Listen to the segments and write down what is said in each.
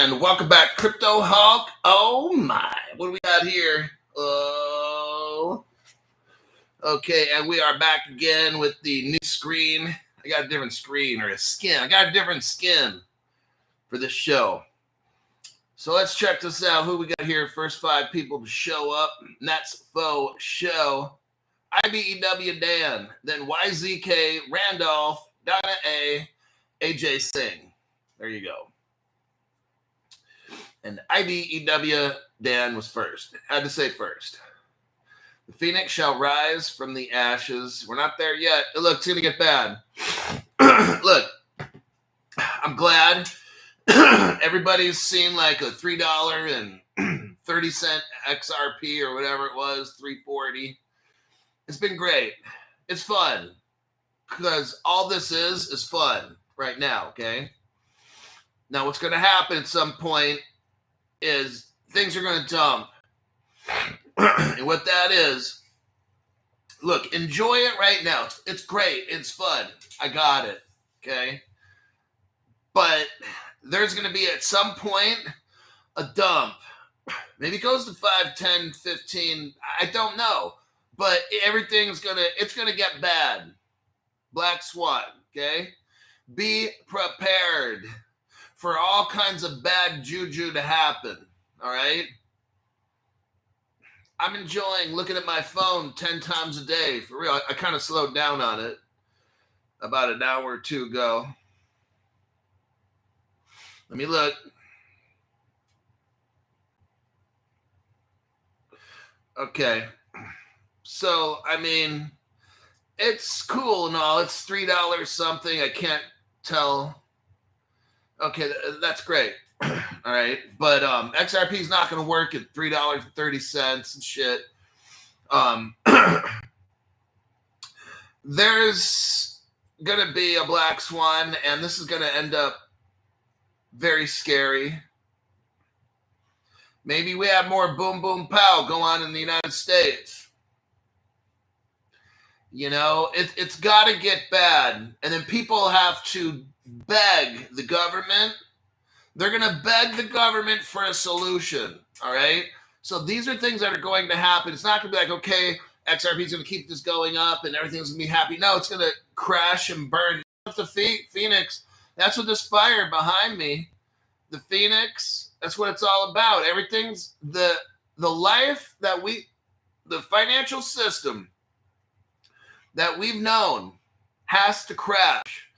And welcome back, Crypto Hawk. Oh my, what do we got here? Oh, okay, and we are back again with the new screen. I got a different screen or a skin. I got a different skin for this show. So let's check this out. Who we got here? First 5 people to show up. Nets Faux Show. IBEW Dan. Then YZK, Randolph, Donna A, AJ Singh. There you go. And IBEW Dan was first. Had to say first. The phoenix shall rise from the ashes. We're not there yet. Look, it's going to get bad. Look, I'm glad everybody's seen like a $3.30 XRP or whatever it was, $3.40. It's been great. It's fun because all this is fun right now, okay? Now, what's going to happen at some point is things are going to dump. And what that is, look, enjoy it right now. It's great. It's fun. I got it. Okay. But there's going to be at some point a dump. Maybe it goes to 5, 10, 15. I don't know. But it's going to get bad. Black Swan. Okay. Be prepared for all kinds of bad juju to happen, all right? I'm enjoying looking at my phone 10 times a day. For real, I kind of slowed down on it about an hour or two ago. Let me look. Okay. So, I mean, it's cool and all. It's $3 something. I can't tell. Okay, that's great. All right. But XRP is not going to work at $3.30 and shit. There's going to be a black swan, and this is going to end up very scary. Maybe we have more boom, boom, pow go on in the United States. You know, it's got to get bad. And then people have to beg the government. They're going to beg the government for a solution, all right? So these are things that are going to happen. It's not going to be like, okay, XRP is going to keep this going up and everything's going to be happy. No, it's going to crash and burn. The Phoenix, that's what this fire behind me, the Phoenix, that's what it's all about. Everything's the life that the financial system that we've known has to crash.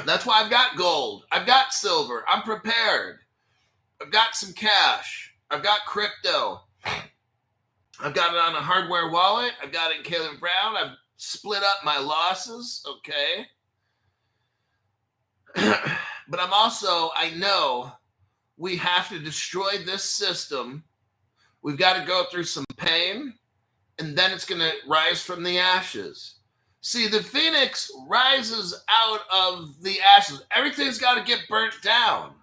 That's why I've got gold. I've got silver. I'm prepared. I've got some cash. I've got crypto. I've got it on a hardware wallet. I've got it in Caleb Brown. I've split up my losses. Okay. But I know we have to destroy this system. We've got to go through some pain, and then it's going to rise from the ashes. See, the Phoenix rises out of the ashes. Everything's got to get burnt down.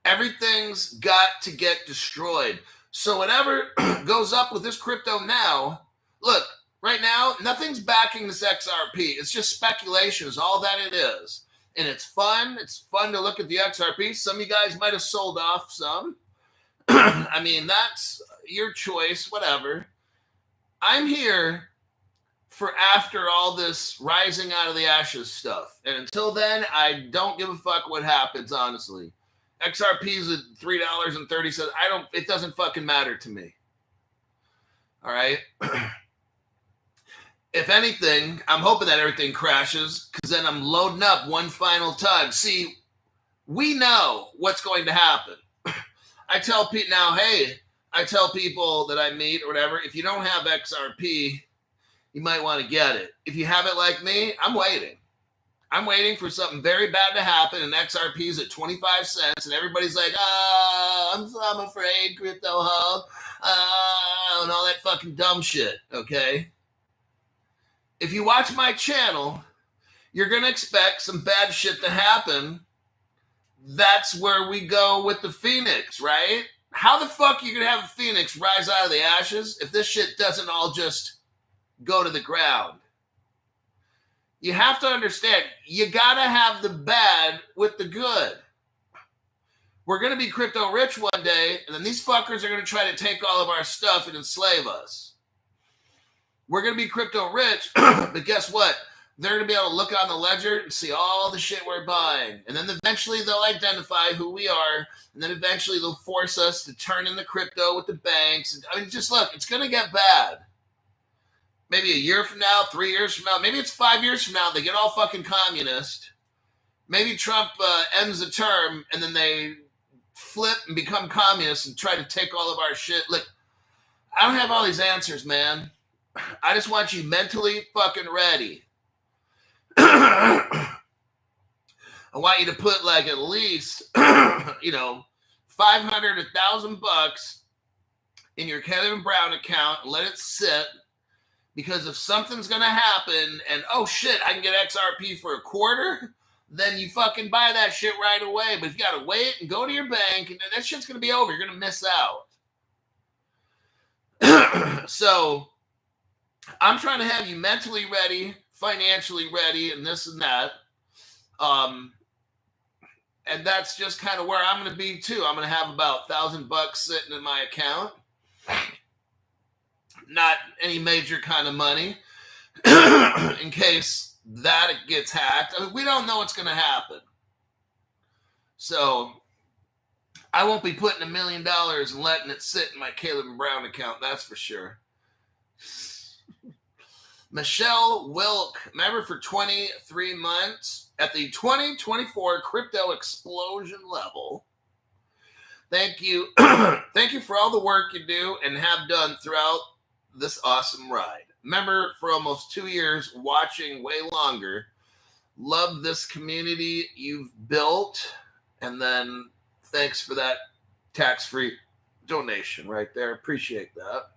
Everything's got to get destroyed. So whatever goes up with this crypto now, look, right now, nothing's backing this XRP. It's just speculation is all that it is. And it's fun. It's fun to look at the XRP. Some of you guys might have sold off some. I mean, that's your choice, whatever. I'm here for after all this rising out of the ashes stuff. And until then, I don't give a fuck what happens, honestly. XRP is at $3.30. It doesn't fucking matter to me. All right. If anything, I'm hoping that everything crashes because then I'm loading up one final time. See, we know what's going to happen. I tell people now, hey, I tell people that I meet or whatever, if you don't have XRP, you might want to get it. If you have it like me, I'm waiting. I'm waiting for something very bad to happen, and XRP is at 25 cents, and everybody's like, I'm afraid, Crypto Hub, and all that fucking dumb shit, okay? If you watch my channel, you're going to expect some bad shit to happen. That's where we go with the Phoenix, right? How the fuck are you going to have a Phoenix rise out of the ashes if this shit doesn't all just go to the ground? You have to understand, you got to have the bad with the good. We're going to be crypto rich one day, and then these fuckers are going to try to take all of our stuff and enslave us. We're going to be crypto rich, but guess what? They're going to be able to look on the ledger and see all the shit we're buying. And then eventually they'll identify who we are, and then eventually they'll force us to turn in the crypto with the banks. I mean, just look, it's going to get bad. Maybe a year from now, 3 years from now, maybe it's 5 years from now, they get all fucking communist. Maybe Trump ends the term, and then they flip and become communists and try to take all of our shit. Look, I don't have all these answers, man. I just want you mentally fucking ready. I want you to put like at least, $500, $1,000 in your Kevin Brown account and let it sit. Because if something's going to happen and, oh shit, I can get XRP for a quarter, then you fucking buy that shit right away. But if you got to wait and go to your bank, and that shit's going to be over. You're going to miss out. So I'm trying to have you mentally ready, financially ready, and this and that. And that's just kind of where I'm going to be too. I'm going to have about $1,000 sitting in my account. Not any major kind of money in case that it gets hacked. I mean, we don't know what's going to happen. So I won't be putting $1 million and letting it sit in my Caleb Brown account. That's for sure. Michelle Wilk, member for 23 months at the 2024 crypto explosion level. Thank you. Thank you for all the work you do and have done throughout this awesome ride. Member for almost 2 years, watching way longer. Love this community you've built. And then thanks for that tax-free donation right there. Appreciate that.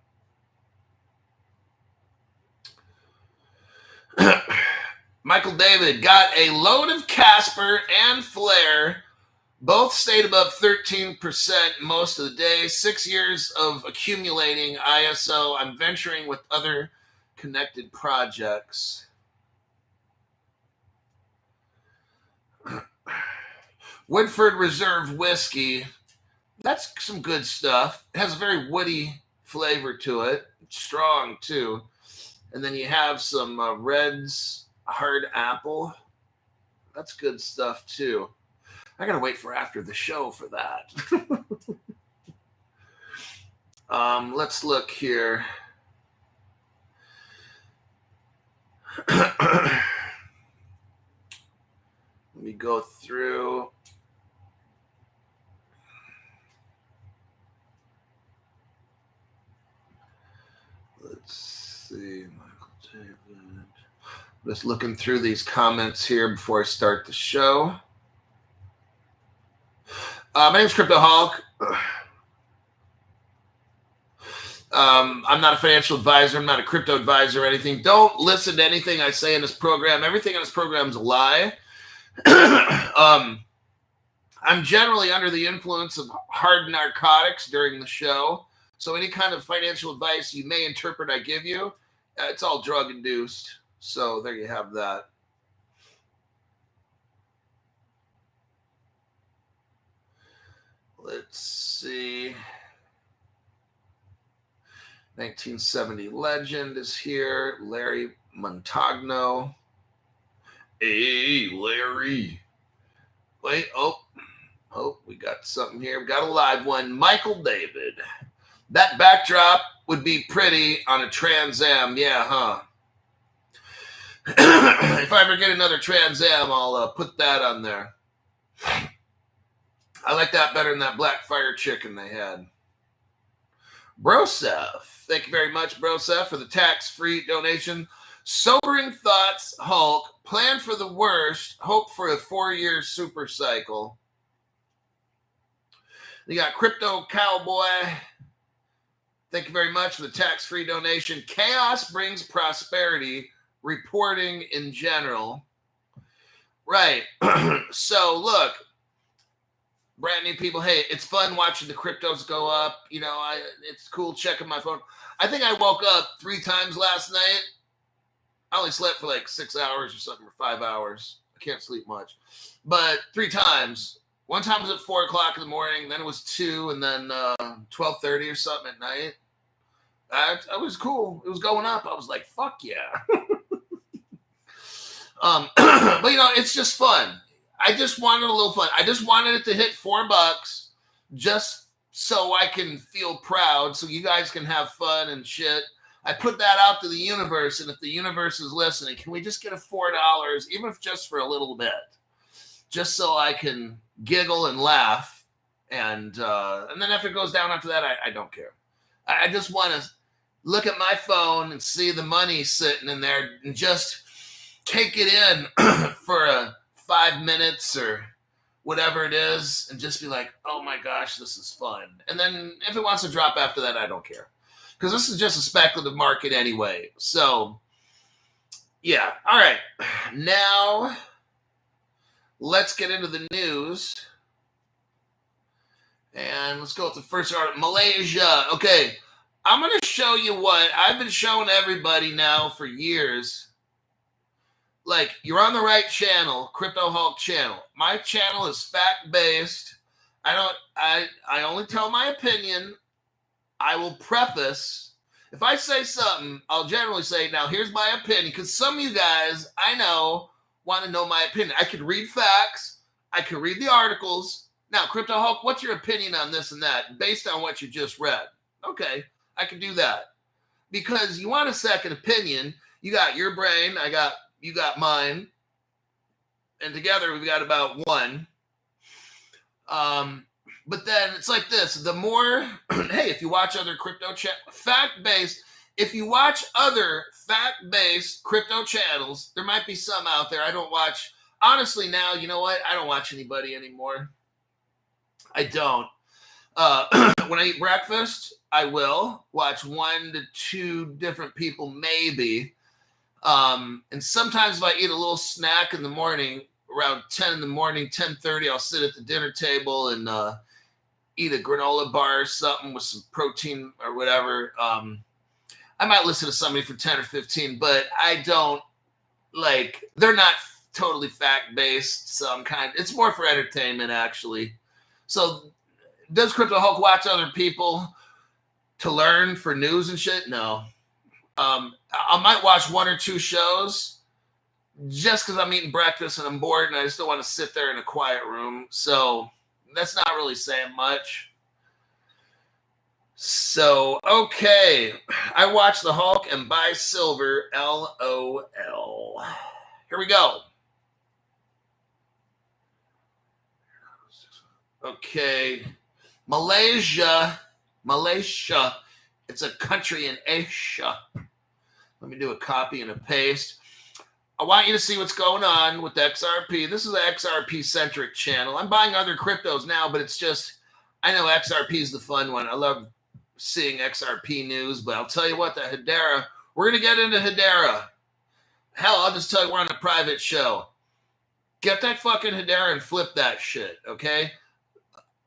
Michael David got a load of Casper and Flare. Both stayed above 13% most of the day. 6 years of accumulating ISO. I'm venturing with other connected projects. Woodford Reserve Whiskey. That's some good stuff. It has a very woody flavor to it. It's strong, too. And then you have some Red's Hard Apple. That's good stuff, too. I got to wait for after the show for that. Let's look here. Let me go through. Let's see. Michael David. Just looking through these comments here before I start the show. My name is Crypto Hulk. I'm not a financial advisor. I'm not a crypto advisor or anything. Don't listen to anything I say in this program. Everything in this program is a lie. I'm generally under the influence of hard narcotics during the show. So any kind of financial advice you may interpret I give you, it's all drug-induced. So there you have that. Let's see. 1970 legend is here. Larry Montagno. Hey, Larry. Wait, oh, we got something here. We got a live one. Michael David. That backdrop would be pretty on a Trans Am. Yeah, huh? If I ever get another Trans Am, I'll put that on there. I like that better than that Black Fire chicken they had. Brosef. Thank you very much, Brosef, for the tax-free donation. Sobering thoughts, Hulk. Plan for the worst. Hope for a 4-year super cycle. You got Crypto Cowboy. Thank you very much for the tax-free donation. Chaos brings prosperity. Reporting in general. Right. So, look. Brand new people, hey, it's fun watching the cryptos go up. You know, it's cool checking my phone. I think I woke up 3 times last night. I only slept for like 6 hours or something, or 5 hours. I can't sleep much. But 3 times. One time it was at 4 o'clock in the morning, then it was 2, and then 12:30 or something at night. That was cool. It was going up. I was like, fuck yeah. But it's just fun. I just wanted a little fun. I just wanted it to hit $4 just so I can feel proud, so you guys can have fun and shit. I put that out to the universe, and if the universe is listening, can we just get a $4, even if just for a little bit, just so I can giggle and laugh, and then if it goes down after that, I don't care. I just want to look at my phone and see the money sitting in there and just take it in for 5 minutes or whatever it is, and just be like, oh my gosh, this is fun. And then if it wants to drop after that, I don't care. Because this is just a speculative market anyway. So, yeah. All right. Now, let's get into the news. And let's go with the first article. Malaysia. Okay. I'm going to show you what I've been showing everybody now for years. Like, you're on the right channel, Crypto Hulk channel. My channel is fact-based. I only tell my opinion. I will preface, if I say something, I'll generally say, now here's my opinion, because some of you guys, I know, want to know my opinion. I could read facts. I could read the articles. Now, Crypto Hulk, what's your opinion on this and that, based on what you just read? Okay, I can do that. Because you want a second opinion. You got your brain, you got mine, and together we've got about one. But then it's like this. The more, hey, if you watch other crypto fact-based, if you watch other fact-based crypto channels, there might be some out there. I don't watch, honestly now, you know what? I don't watch anybody anymore. I don't. When I eat breakfast, I will watch 1 to 2 different people, maybe. And sometimes if I eat a little snack in the morning, around 10 in the morning, 10:30, I'll sit at the dinner table and eat a granola bar or something with some protein or whatever. I might listen to somebody for 10 or 15, but I don't, like, they're not totally fact-based, so it's more for entertainment, actually. So does Crypto Hulk watch other people to learn for news and shit? No. I might watch 1 or 2 shows just because I'm eating breakfast and I'm bored and I just don't want to sit there in a quiet room. So that's not really saying much. So, okay. I watch the Hulk and buy silver, LOL. Here we go. Okay. Malaysia. It's a country in Asia. Let me do a copy and a paste. I want you to see what's going on with XRP. This is an XRP-centric channel. I'm buying other cryptos now, but it's just, I know XRP is the fun one. I love seeing XRP news, but I'll tell you what, the Hedera, we're going to get into Hedera. Hell, I'll just tell you we're on a private show. Get that fucking Hedera and flip that shit, okay?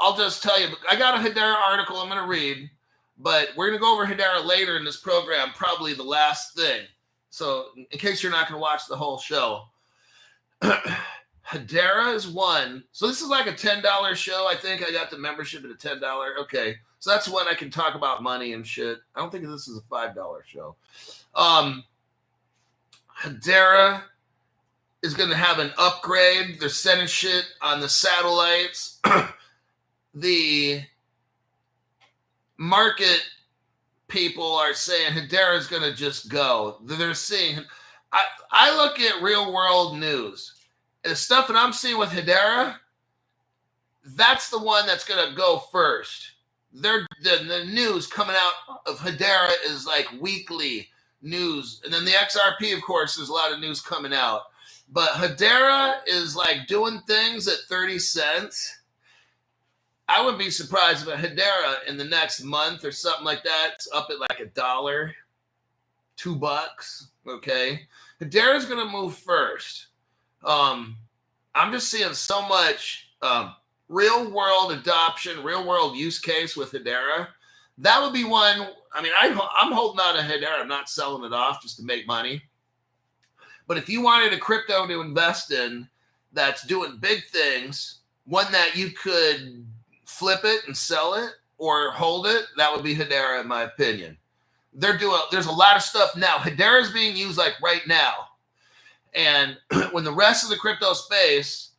I'll just tell you, I got a Hedera article I'm going to read, but we're going to go over Hedera later in this program, probably the last thing. So in case you're not going to watch the whole show, Hedera is one. So this is like a $10 show. I think I got the membership at a $10. Okay. So that's when I can talk about money and shit. I don't think this is a $5 show. Hedera is going to have an upgrade. They're sending shit on the satellites. The market people are saying Hedera is going to just go. They're seeing, I look at real world news. The stuff that I'm seeing with Hedera, that's the one that's going to go first. The news coming out of Hedera is like weekly news. And then the XRP, of course, there's a lot of news coming out. But Hedera is like doing things at 30 cents. I wouldn't be surprised if a Hedera in the next month or something like that, it's up at like $1, $2. Okay. Hedera is going to move first. I'm just seeing so much real world adoption, real world use case with Hedera. That would be one. I mean, I'm holding out a Hedera. I'm not selling it off just to make money. But if you wanted a crypto to invest in that's doing big things, one that you could flip it and sell it or hold it, that would be Hedera, in my opinion. There's a lot of stuff now. Hedera is being used like right now. And when the rest of the crypto space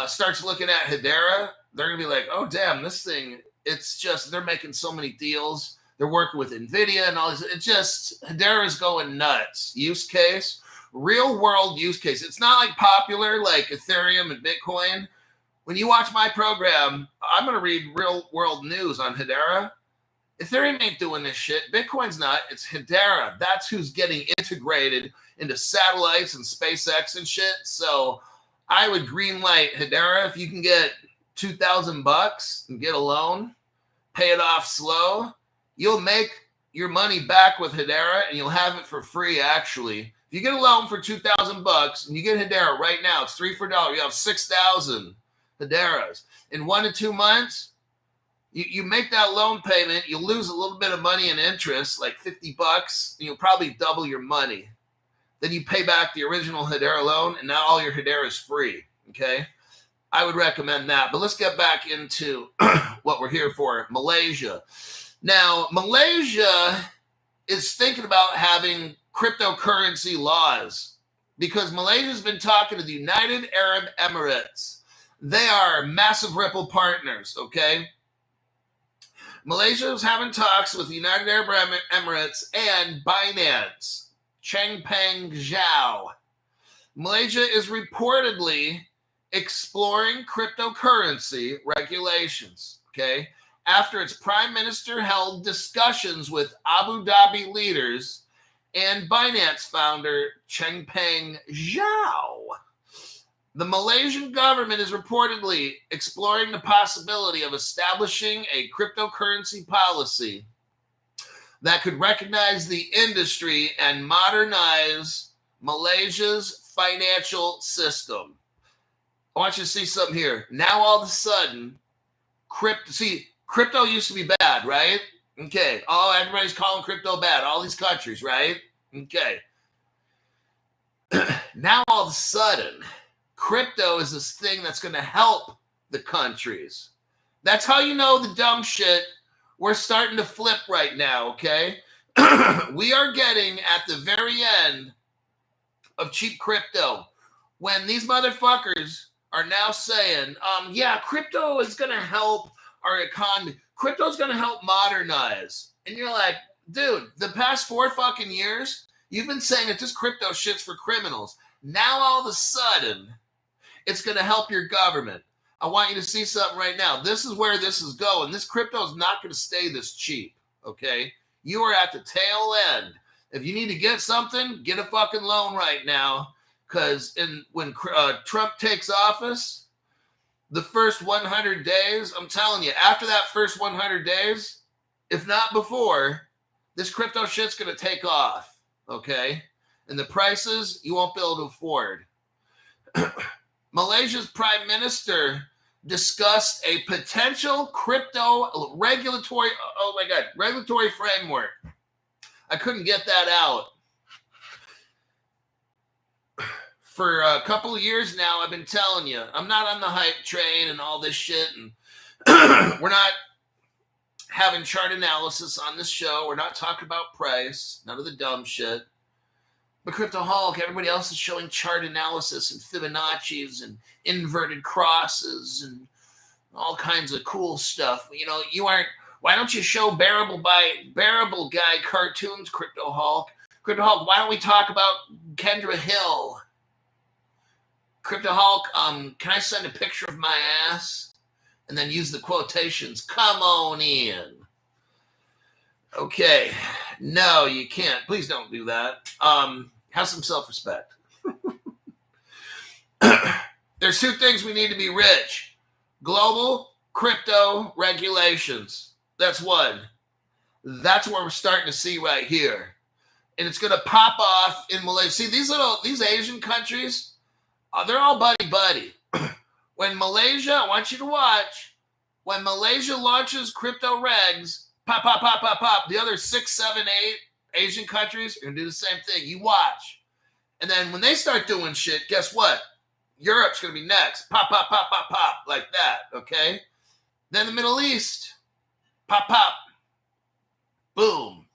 starts looking at Hedera, they're going to be like, oh, damn, this thing, it's just, they're making so many deals. They're working with NVIDIA and all this. It just, Hedera is going nuts. Use case, real world use case. It's not like popular like Ethereum and Bitcoin. When you watch my program, I'm going to read real world news on Hedera. Ethereum ain't doing this shit. Bitcoin's not. It's Hedera. That's who's getting integrated into satellites and SpaceX and shit. So I would greenlight Hedera. If you can get $2,000 and get a loan, pay it off slow, you'll make your money back with Hedera, and you'll have it for free, actually. If you get a loan for $2,000 and you get Hedera right now, it's 3 for $1. You have 6,000 Hederas. In 1 to 2 months, you make that loan payment, you lose a little bit of money in interest, like $50, and you'll probably double your money. Then you pay back the original Hedera loan, and now all your Hedera is free, okay? I would recommend that. But let's get back into what we're here for, Malaysia. Now, Malaysia is thinking about having cryptocurrency laws because Malaysia's been talking to the United Arab Emirates. They are massive Ripple partners, okay? Malaysia is having talks with the United Arab Emirates and Binance, Changpeng Zhao. Malaysia is reportedly exploring cryptocurrency regulations, okay, after its prime minister held discussions with Abu Dhabi leaders and Binance founder Changpeng Zhao. The Malaysian government is reportedly exploring the possibility of establishing a cryptocurrency policy that could recognize the industry and modernize Malaysia's financial system. I want you to see something here. Now, all of a sudden, crypto used to be bad, right? Okay. Oh, everybody's calling crypto bad. All these countries, right? Okay. Now, all of a sudden, crypto is this thing that's going to help the countries. That's how you know the dumb shit we're starting to flip right now, okay? We are getting at the very end of cheap crypto when these motherfuckers are now saying, yeah, crypto is going to help our economy. Crypto is going to help modernize. And you're like, dude, the past 4 fucking years, you've been saying that this crypto shit's for criminals. Now, all of a sudden, it's going to help your government. I want you to see something right now. This is where this is going. This crypto is not going to stay this cheap, okay? You are at the tail end. If you need to get something, get a fucking loan right now, because when Trump takes office, the first 100 days, I'm telling you, after that first 100 days, if not before, this crypto shit's going to take off, okay? And the prices, you won't be able to afford. Malaysia's prime minister discussed a potential crypto regulatory framework. I couldn't get that out. For a couple of years now, I've been telling you, I'm not on the hype train and all this shit. And we're not having chart analysis on this show. We're not talking about price, none of the dumb shit. But Cryptoholic, everybody else is showing chart analysis and Fibonacci's and inverted crosses and all kinds of cool stuff. You know, you aren't. Why don't you show bearable guy cartoons, Cryptoholic? Cryptoholic, why don't we talk about Kendra Hill? Cryptoholic, can I send a picture of my ass and then use the quotations? Come on in. Okay. No, you can't. Please don't do that. Have some self-respect. There's 2 things we need to be rich. Global crypto regulations. That's one. That's what we're starting to see right here. And it's going to pop off in Malaysia. See, these Asian countries, they're all buddy-buddy. When Malaysia, I want you to watch, when Malaysia launches crypto regs, pop, pop, pop, pop, pop. The other 6, 7, 8 Asian countries are going to do the same thing. You watch. And then when they start doing shit, guess what? Europe's going to be next. Pop, pop, pop, pop, pop, like that, okay? Then the Middle East. Pop, pop. Boom.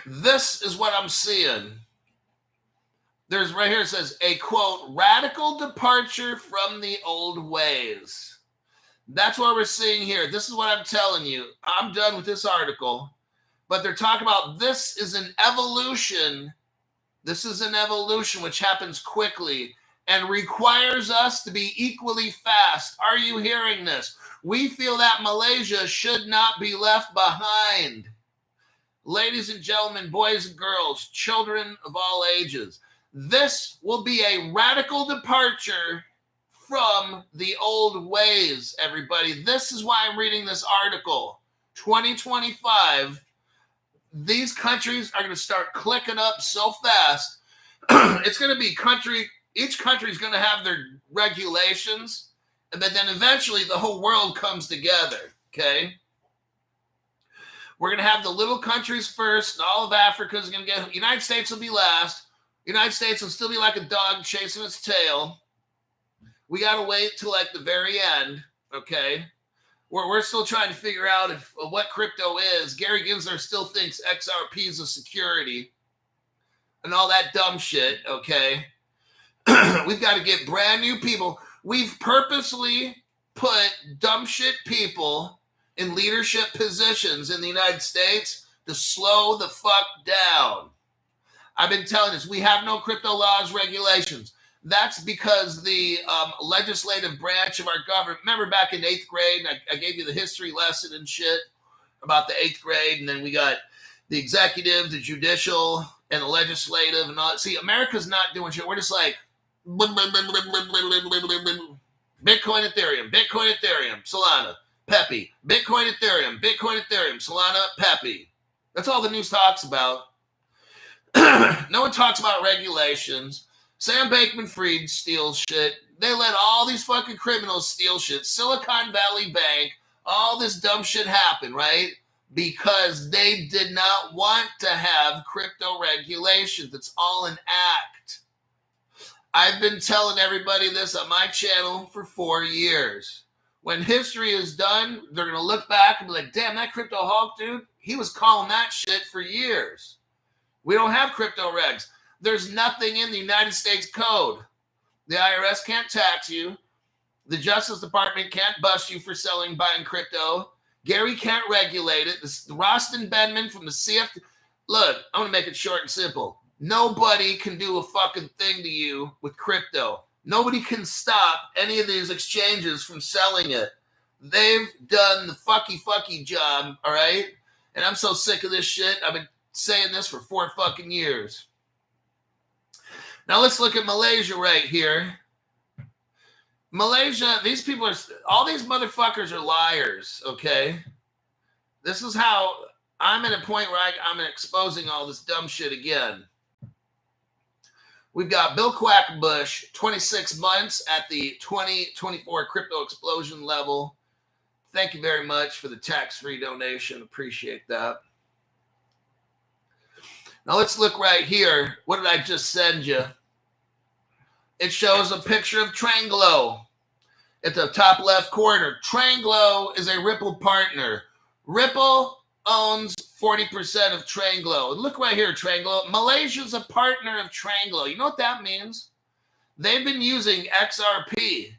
This is what I'm seeing. There's right here, it says, a quote, radical departure from the old ways. That's what we're seeing here. This is what I'm telling you. I'm done with this article. But they're talking about this is an evolution. This is an evolution which happens quickly and requires us to be equally fast. Are you hearing this? We feel that Malaysia should not be left behind. Ladies and gentlemen, boys and girls, children of all ages, this will be a radical departure from the old ways, everybody. This is why I'm reading this article. 2025, these countries are going to start clicking up so fast. It's going to be each country is going to have their regulations, and then eventually the whole world comes together, okay? We're going to have the little countries first, and all of Africa is going to get, United States will be last. United States will still be like a dog chasing its tail. We got to wait till like the very end, okay? We're still trying to figure out what crypto is. Gary Gensler still thinks XRP is a security and all that dumb shit, okay? We've got to get brand new people. We've purposely put dumb shit people in leadership positions in the United States to slow the fuck down. I've been telling this. We have no crypto laws, regulations. That's because the legislative branch of our government, remember back in 8th grade, I gave you the history lesson and shit about the 8th grade, and then we got the executive, the judicial, and the legislative, and all that. See, America's not doing shit. We're just like, Bitcoin, Ethereum, Solana, Pepe. Bitcoin, Ethereum, Solana, Pepe. That's all the news talks about. No one talks about regulations. Sam Bankman-Fried steals shit. They let all these fucking criminals steal shit. Silicon Valley Bank, all this dumb shit happen, right? Because they did not want to have crypto regulations. It's all an act. I've been telling everybody this on my channel for 4 years. When history is done, they're going to look back and be like, damn, that crypto Hulk dude, he was calling that shit for years. We don't have crypto regs. There's nothing in the United States code. The IRS can't tax you. The Justice Department can't bust you for buying crypto. Gary can't regulate it. Rostin Benman from the CF. Look, I'm going to make it short and simple. Nobody can do a fucking thing to you with crypto. Nobody can stop any of these exchanges from selling it. They've done the fucky job, all right? And I'm so sick of this shit. I've been saying this for 4 fucking years. Now let's look at Malaysia right here. Malaysia, these people are, all these motherfuckers are liars, okay? This is how I'm at a point where I'm exposing all this dumb shit again. We've got Bill Quackenbush, 26 months at the 2024 crypto explosion level. Thank you very much for the tax-free donation. Appreciate that. Now let's look right here. What did I just send you? It shows a picture of Tranglo at the top left corner. Tranglo is a Ripple partner. Ripple owns 40% of Tranglo. Look right here, Tranglo. Malaysia's a partner of Tranglo. You know what that means? They've been using XRP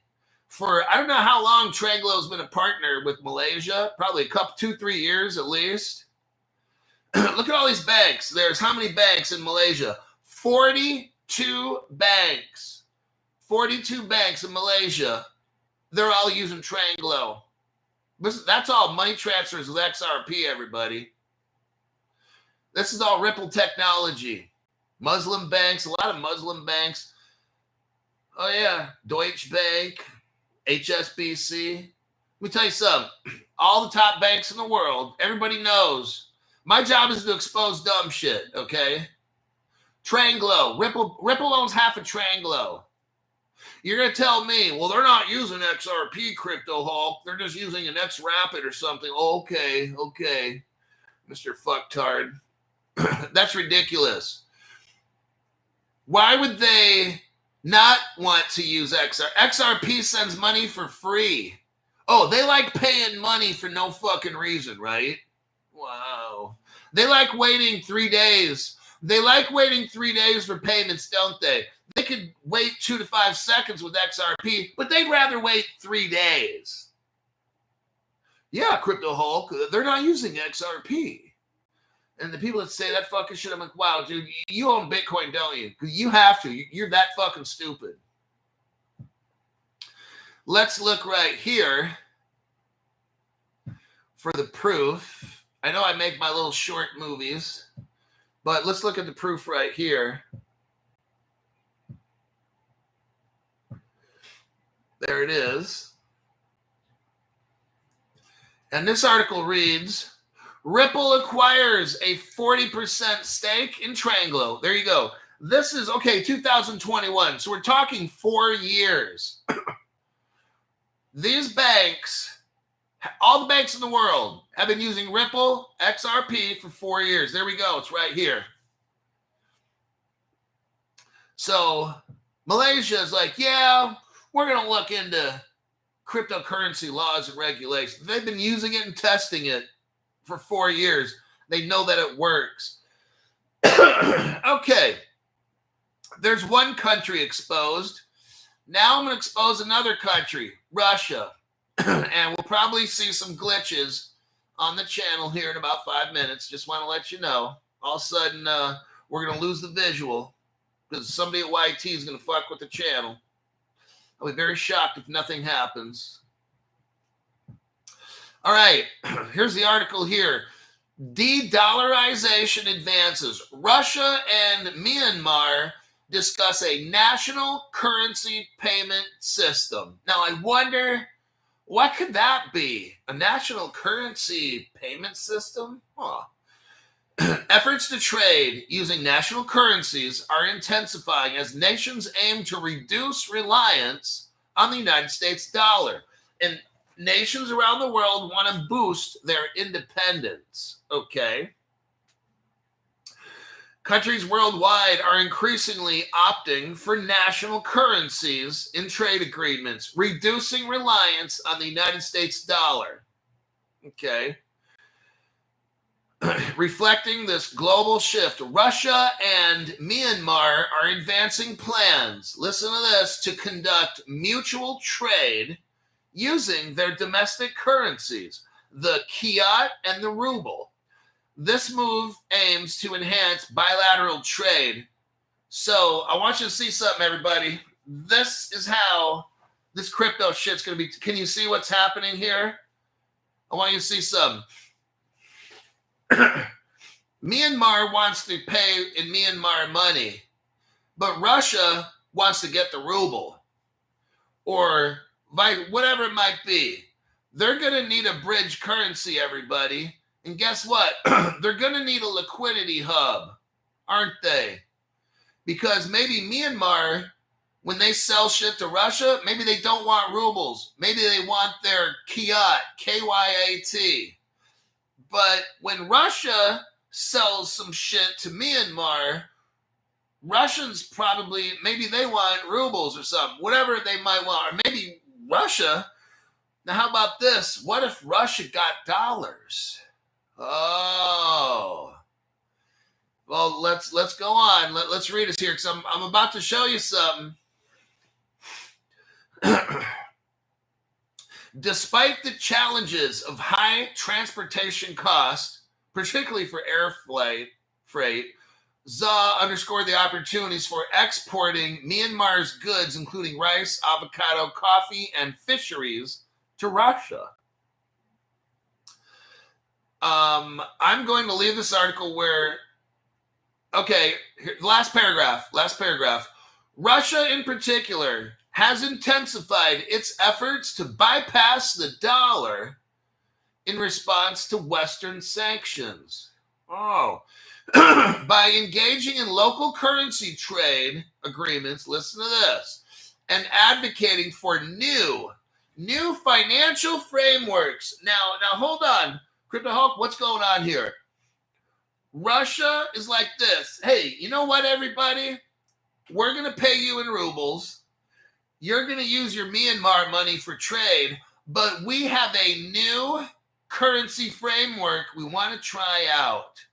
for, I don't know how long Tranglo's been a partner with Malaysia. Probably 2-3 years at least. Look at all these banks. There's how many banks in Malaysia? 42 banks. 42 banks in Malaysia. They're all using Tranglo. That's all money transfers with XRP, everybody. This is all Ripple technology. Muslim banks, a lot of Muslim banks. Oh, yeah. Deutsche Bank, HSBC. Let me tell you something. All the top banks in the world, everybody knows. My job is to expose dumb shit, okay? Tranglo. Ripple owns half of Tranglo. You're going to tell me, well, they're not using XRP crypto, Hulk. They're just using an XRapid or something. Okay. Mr. Fucktard. That's ridiculous. Why would they not want to use XR? XRP sends money for free. Oh, they like paying money for no fucking reason, right? Wow. They like waiting 3 days. They like waiting 3 days for payments, don't they? They could wait 2 to 5 seconds with XRP, but they'd rather wait 3 days. Yeah, Crypto Hulk, they're not using XRP. And the people that say that fucking shit, I'm like, wow, dude, you own Bitcoin, don't you? Because you have to. You're that fucking stupid. Let's look right here for the proof. I know I make my little short movies, but let's look at the proof right here. There it is. And this article reads, Ripple acquires a 40% stake in Tranglo. There you go. This is, okay, 2021. So we're talking 4 years. These banks, all the banks in the world, have been using Ripple XRP for 4 years. There we go. It's right here. So Malaysia is like, yeah, we're going to look into cryptocurrency laws and regulations. They've been using it and testing it for 4 years. They know that it works. Okay. There's one country exposed. Now I'm going to expose another country, Russia. And we'll probably see some glitches on the channel here in about 5 minutes. Just want to let you know. All of a sudden, we're going to lose the visual because somebody at YT is going to fuck with the channel. I'll be very shocked if nothing happens. All right, here's the article here. De-dollarization advances. Russia and Myanmar discuss a national currency payment system. Now, I wonder, what could that be? A national currency payment system? Huh. Efforts to trade using national currencies are intensifying as nations aim to reduce reliance on the United States dollar. And nations around the world want to boost their independence, okay? Countries worldwide are increasingly opting for national currencies in trade agreements, reducing reliance on the United States dollar, okay? Reflecting this global shift, Russia and Myanmar are advancing plans, listen to this, to conduct mutual trade using their domestic currencies, the kyat and the ruble. This move aims to enhance bilateral trade. So I want you to see something, everybody. This is how this crypto shit's going to be. Can you see what's happening here? I want you to see something. Myanmar wants to pay in Myanmar money, but Russia wants to get the ruble or whatever it might be. They're going to need a bridge currency, everybody. And guess what? They're going to need a liquidity hub, aren't they? Because maybe Myanmar, when they sell shit to Russia, maybe they don't want rubles. Maybe they want their kyat, K-Y-A-T. But when Russia sells some shit to Myanmar, Russians probably, maybe they want rubles or something, whatever they might want. Or maybe Russia. Now, how about this? What if Russia got dollars? Oh. Well, let's go on. Let's read this here because I'm about to show you something. Despite the challenges of high transportation costs, particularly for air freight, ZA underscored the opportunities for exporting Myanmar's goods, including rice, avocado, coffee, and fisheries, to Russia. I'm going to leave this article where, okay, here, last paragraph. Russia in particular has intensified its efforts to bypass the dollar in response to Western sanctions. Oh, by engaging in local currency trade agreements, listen to this, and advocating for new financial frameworks. Now hold on, Crypto Hulk, what's going on here? Russia is like this. Hey, you know what, everybody? we're going to pay you in rubles. You're going to use your Myanmar money for trade, but we have a new currency framework we want to try out.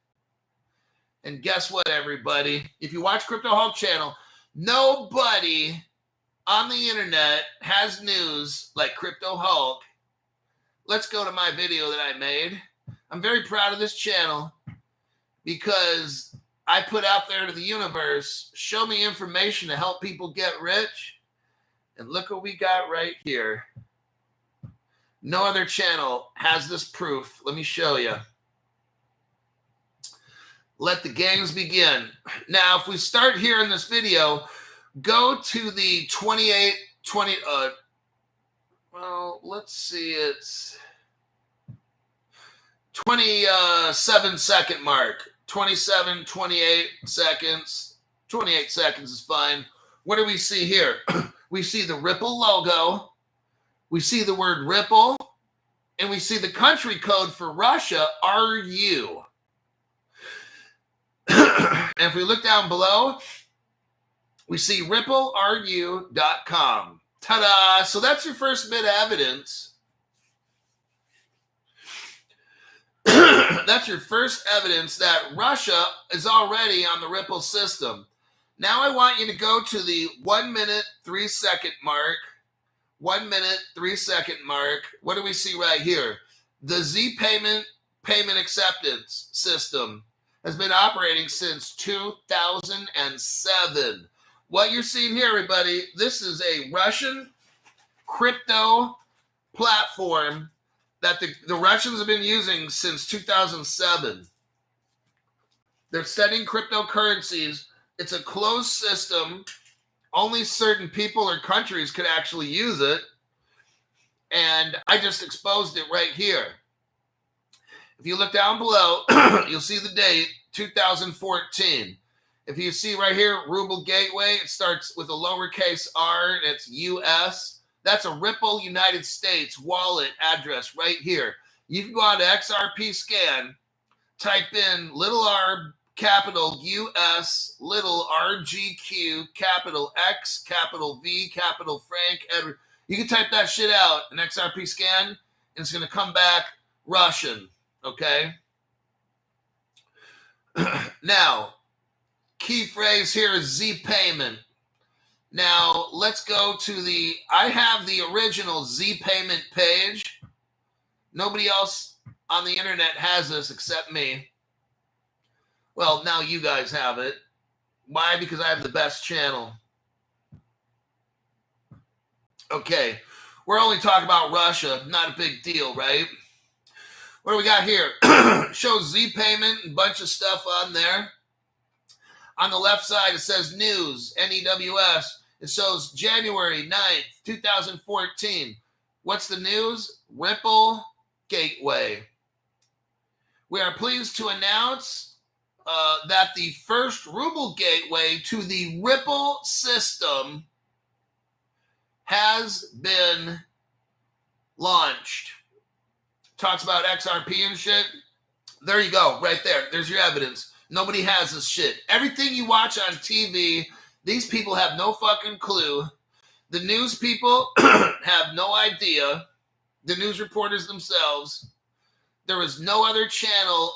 And guess what, everybody? If you watch Crypto Hulk channel, nobody on the internet has news like Crypto Hulk. Let's go to my video that I made. I'm very proud of this channel because I put out there to the universe, show me information to help people get rich. And look what we got right here. No other channel has this proof. Let me show you. Let the games begin. Now, if we start here in this video, go to the 20, well, let's see, it's 27-second mark. 27, 28 seconds. 28 seconds is fine. What do we see here? We see the Ripple logo. We see the word Ripple. And we see the country code for Russia, RU. And if we look down below, we see rippleru.com. Ta-da! So that's your first bit of evidence. That's your first evidence that Russia is already on the Ripple system. Now I want you to go to the 1 minute, 3 second mark. 1 minute, 3 second mark. What do we see right here? The Z payment acceptance system has been operating since 2007. What you're seeing here, everybody, this is a Russian crypto platform that the Russians have been using since 2007. They're setting cryptocurrencies. It's a closed system. Only certain people or countries could actually use it. And I just exposed it right here. If you look down below, you'll see the date, 2014. If you see right here, Ruble Gateway, it starts with a lowercase r, and it's US. That's a Ripple United States wallet address right here. You can go on to XRP Scan, type in little r, capital US, little RGQ, capital X, capital V, capital Frank, Edward. You can type that shit out in XRP Scan, and it's going to come back Russian, okay? Now, key phrase here is Z payment. Now, let's go to I have the original Z payment page. Nobody else on the internet has this except me. Well, now you guys have it. Why? Because I have the best channel. Okay, we're only talking about Russia. Not a big deal, right? What do we got here? Shows Z payment and a bunch of stuff on there. On the left side, it says news, NEWS. It shows January 9th, 2014. What's the news? Ripple Gateway. We are pleased to announce that the first Ruble Gateway to the Ripple system has been launched. Talks about XRP and shit. There you go, right there. There's your evidence. Nobody has this shit. Everything you watch on TV, these people have no fucking clue. The news people have no idea. The news reporters themselves. There is no other channel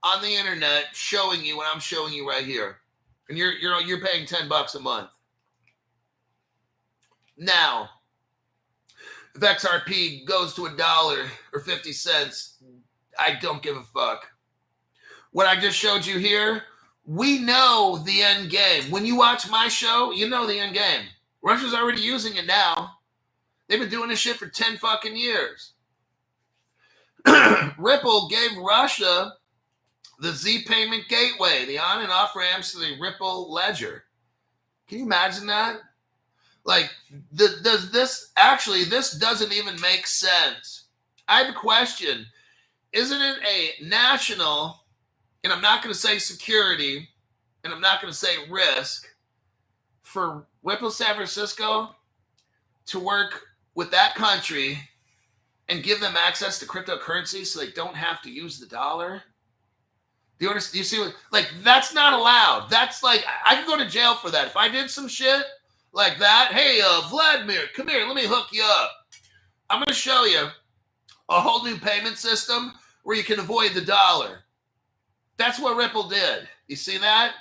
on the internet showing you what I'm showing you right here. And you're paying $10 a month. Now, if XRP goes to $1 or 50 cents, I don't give a fuck. What I just showed you here, we know the end game. When you watch my show, you know the end game. Russia's already using it now. They've been doing this shit for 10 fucking years. Ripple gave Russia the Z payment gateway, the on and off ramps to the Ripple ledger. Can you imagine that? Like, this doesn't even make sense. I have a question. Isn't it a national, and I'm not going to say security, and I'm not going to say risk, for Ripple San Francisco to work with that country and give them access to cryptocurrency so they don't have to use the dollar? Do you understand? You see what, like, that's not allowed. That's like, I could go to jail for that. If I did some shit like that, hey, Vladimir, come here, let me hook you up. I'm going to show you a whole new payment system where you can avoid the dollar. That's what Ripple did. You see that?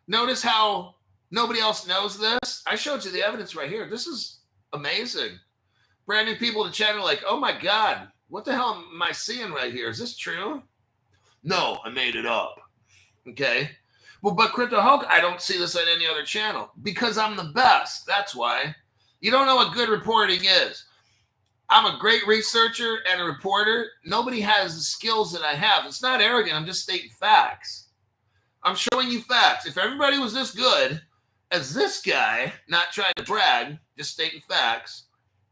Notice how nobody else knows this? I showed you the evidence right here. This is amazing. Brand new people to the channel like, oh my God, what the hell am I seeing right here? Is this true? No, I made it up. Okay. Well, but Crypto Hulk, I don't see this on any other channel because I'm the best. That's why. You don't know what good reporting is. I'm a great researcher and a reporter. Nobody has the skills that I have. It's not arrogant. I'm just stating facts. I'm showing you facts. If everybody was this good as this guy, not trying to brag, just stating facts,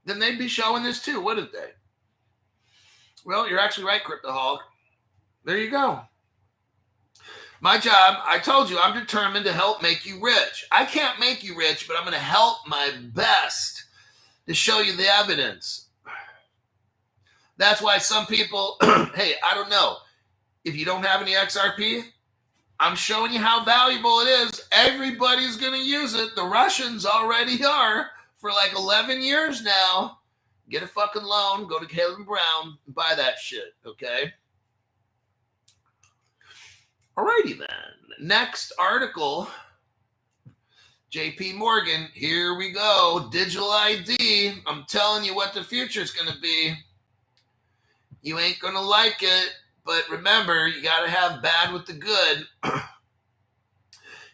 then they'd be showing this too, wouldn't they? Well, you're actually right, Crypto Hulk. There you go. My job, I told you, I'm determined to help make you rich. I can't make you rich, but I'm going to help my best to show you the evidence. That's why some people, hey, I don't know. If you don't have any XRP, I'm showing you how valuable it is. Everybody's going to use it. The Russians already are for like 11 years now. Get a fucking loan, go to Caleb Brown, and buy that shit, okay? Alrighty then. Next article, JP Morgan. Here we go. Digital ID. I'm telling you what the future is going to be. You ain't going to like it, but remember, you got to have bad with the good.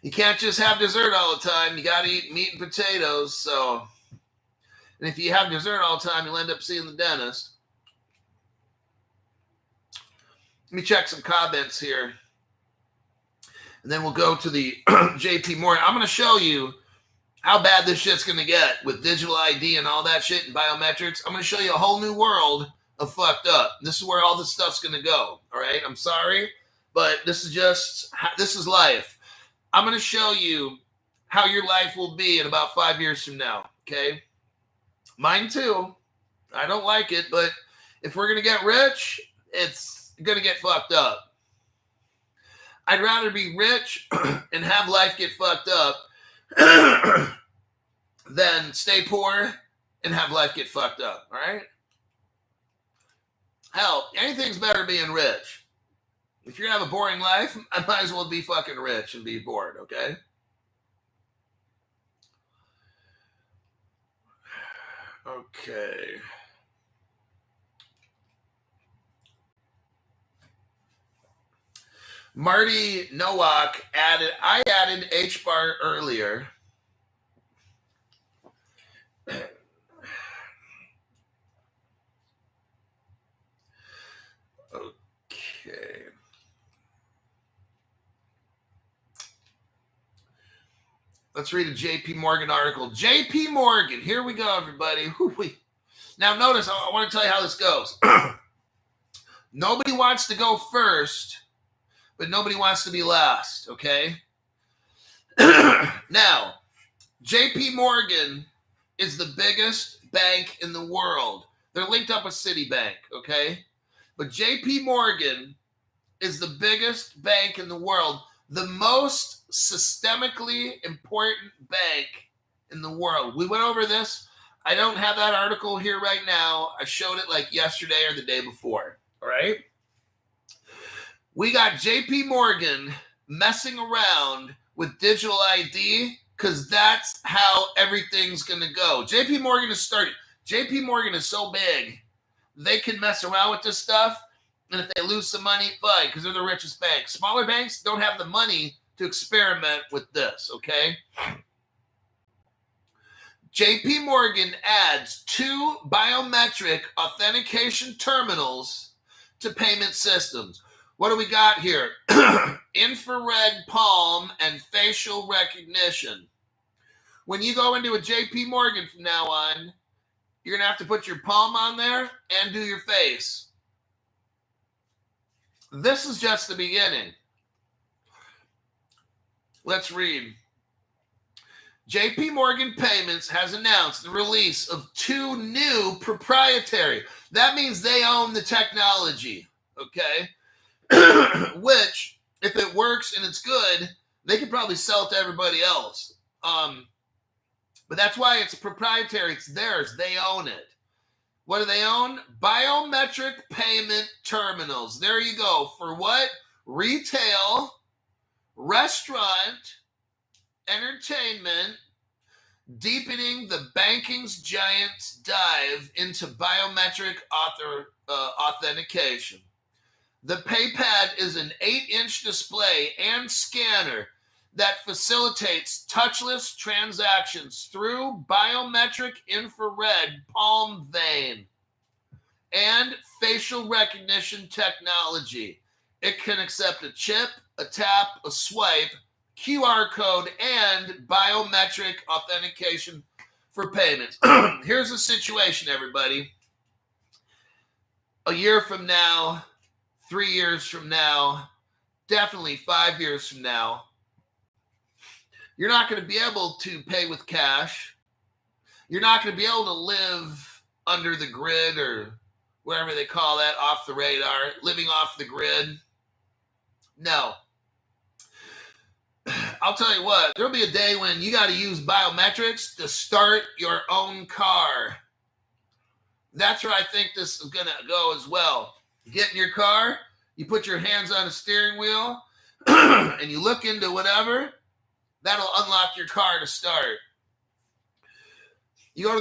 You can't just have dessert all the time. You got to eat meat and potatoes. So, and if you have dessert all the time, you'll end up seeing the dentist. Let me check some comments here. And then we'll go to the JP Morgan. I'm going to show you how bad this shit's going to get with digital ID and all that shit and biometrics. I'm going to show you a whole new world of fucked up. This is where all this stuff's going to go. All right. I'm sorry, but this is life. I'm going to show you how your life will be in about 5 years from now. Okay. Mine too. I don't like it, but if we're going to get rich, it's going to get fucked up. I'd rather be rich and have life get fucked up than stay poor and have life get fucked up, all right? Hell, anything's better being rich. If you're going to have a boring life, I might as well be fucking rich and be bored, okay? Okay. Marty Nowak I added HBAR earlier. Okay. Let's read a JP Morgan article. JP Morgan, here we go, everybody. Now notice, I want to tell you how this goes. Nobody wants to go first, but nobody wants to be last, okay? Now, JP Morgan is the biggest bank in the world. They're linked up with Citibank, okay? But JP Morgan is the biggest bank in the world, the most systemically important bank in the world. We went over this. I don't have that article here right now. I showed it like yesterday or the day before, all right? We got JP Morgan messing around with digital ID because that's how everything's going to go. JP Morgan has started. JP Morgan is so big, they can mess around with this stuff. And if they lose some money, fine, because they're the richest bank. Smaller banks don't have the money to experiment with this, okay? JP Morgan adds 2 biometric authentication terminals to payment systems. What do we got here? Infrared palm and facial recognition. When you go into a JP Morgan from now on, you're going to have to put your palm on there and do your face. This is just the beginning. Let's read. JP Morgan Payments has announced the release of 2 new proprietary. That means they own the technology, okay? which, if it works and it's good, they could probably sell it to everybody else. But that's why it's proprietary. It's theirs. They own it. What do they own? Biometric payment terminals. There you go. For what? Retail, restaurant, entertainment, deepening the banking's giant's dive into biometric authentication. The PayPad is an 8-inch display and scanner that facilitates touchless transactions through biometric infrared palm vein and facial recognition technology. It can accept a chip, a tap, a swipe, QR code, and biometric authentication for payments. Here's the situation, everybody. A year from now, 3 years from now, definitely 5 years from now, you're not going to be able to pay with cash. You're not going to be able to live under the grid or whatever they call that, off the radar, living off the grid. No. I'll tell you what, there'll be a day when you got to use biometrics to start your own car. That's where I think this is going to go as well. You get in your car, you put your hands on the steering wheel, and you look into whatever. That'll unlock your car to start. You go to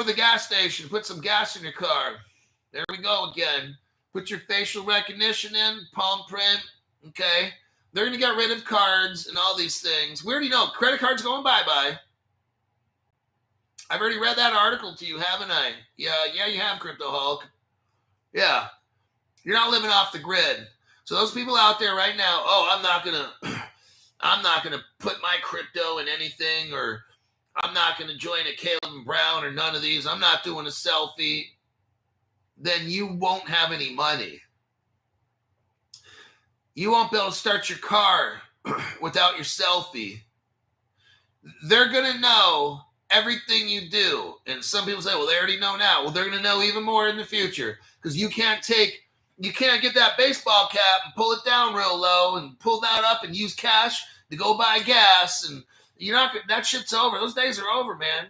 the gas station, put some gas in your car. There we go again. Put your facial recognition in, palm print. Okay. They're going to get rid of cards and all these things. We already know credit cards going bye-bye. I've already read that article to you, haven't I? Yeah, you have, Crypto Hulk. Yeah. You're not living off the grid. So those people out there right now, I'm not gonna put my crypto in anything, or I'm not gonna join a Caleb Brown or none of these. I'm not doing a selfie. Then you won't have any money. You won't be able to start your car without your selfie. They're gonna know everything you do. And some people say, well, they already know now. Well, they're gonna know even more in the future, because you can't get that baseball cap and pull it down real low and pull that up and use cash to go buy gas. And that shit's over. Those days are over, man.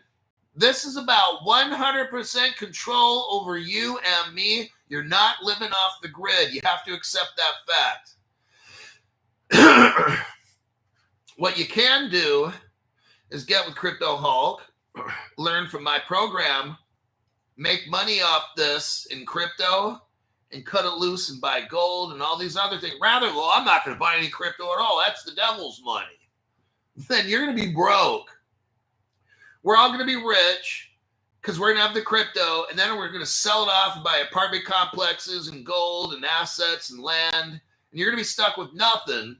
This is about 100% control over you and me. You're not living off the grid. You have to accept that fact. What you can do is get with Crypto Hulk, learn from my program, make money off this in crypto, and cut it loose and buy gold and all these other things. Well, I'm not going to buy any crypto at all. That's the devil's money. Then you're going to be broke. We're all going to be rich because we're going to have the crypto, and then we're going to sell it off and buy apartment complexes and gold and assets and land. And you're going to be stuck with nothing.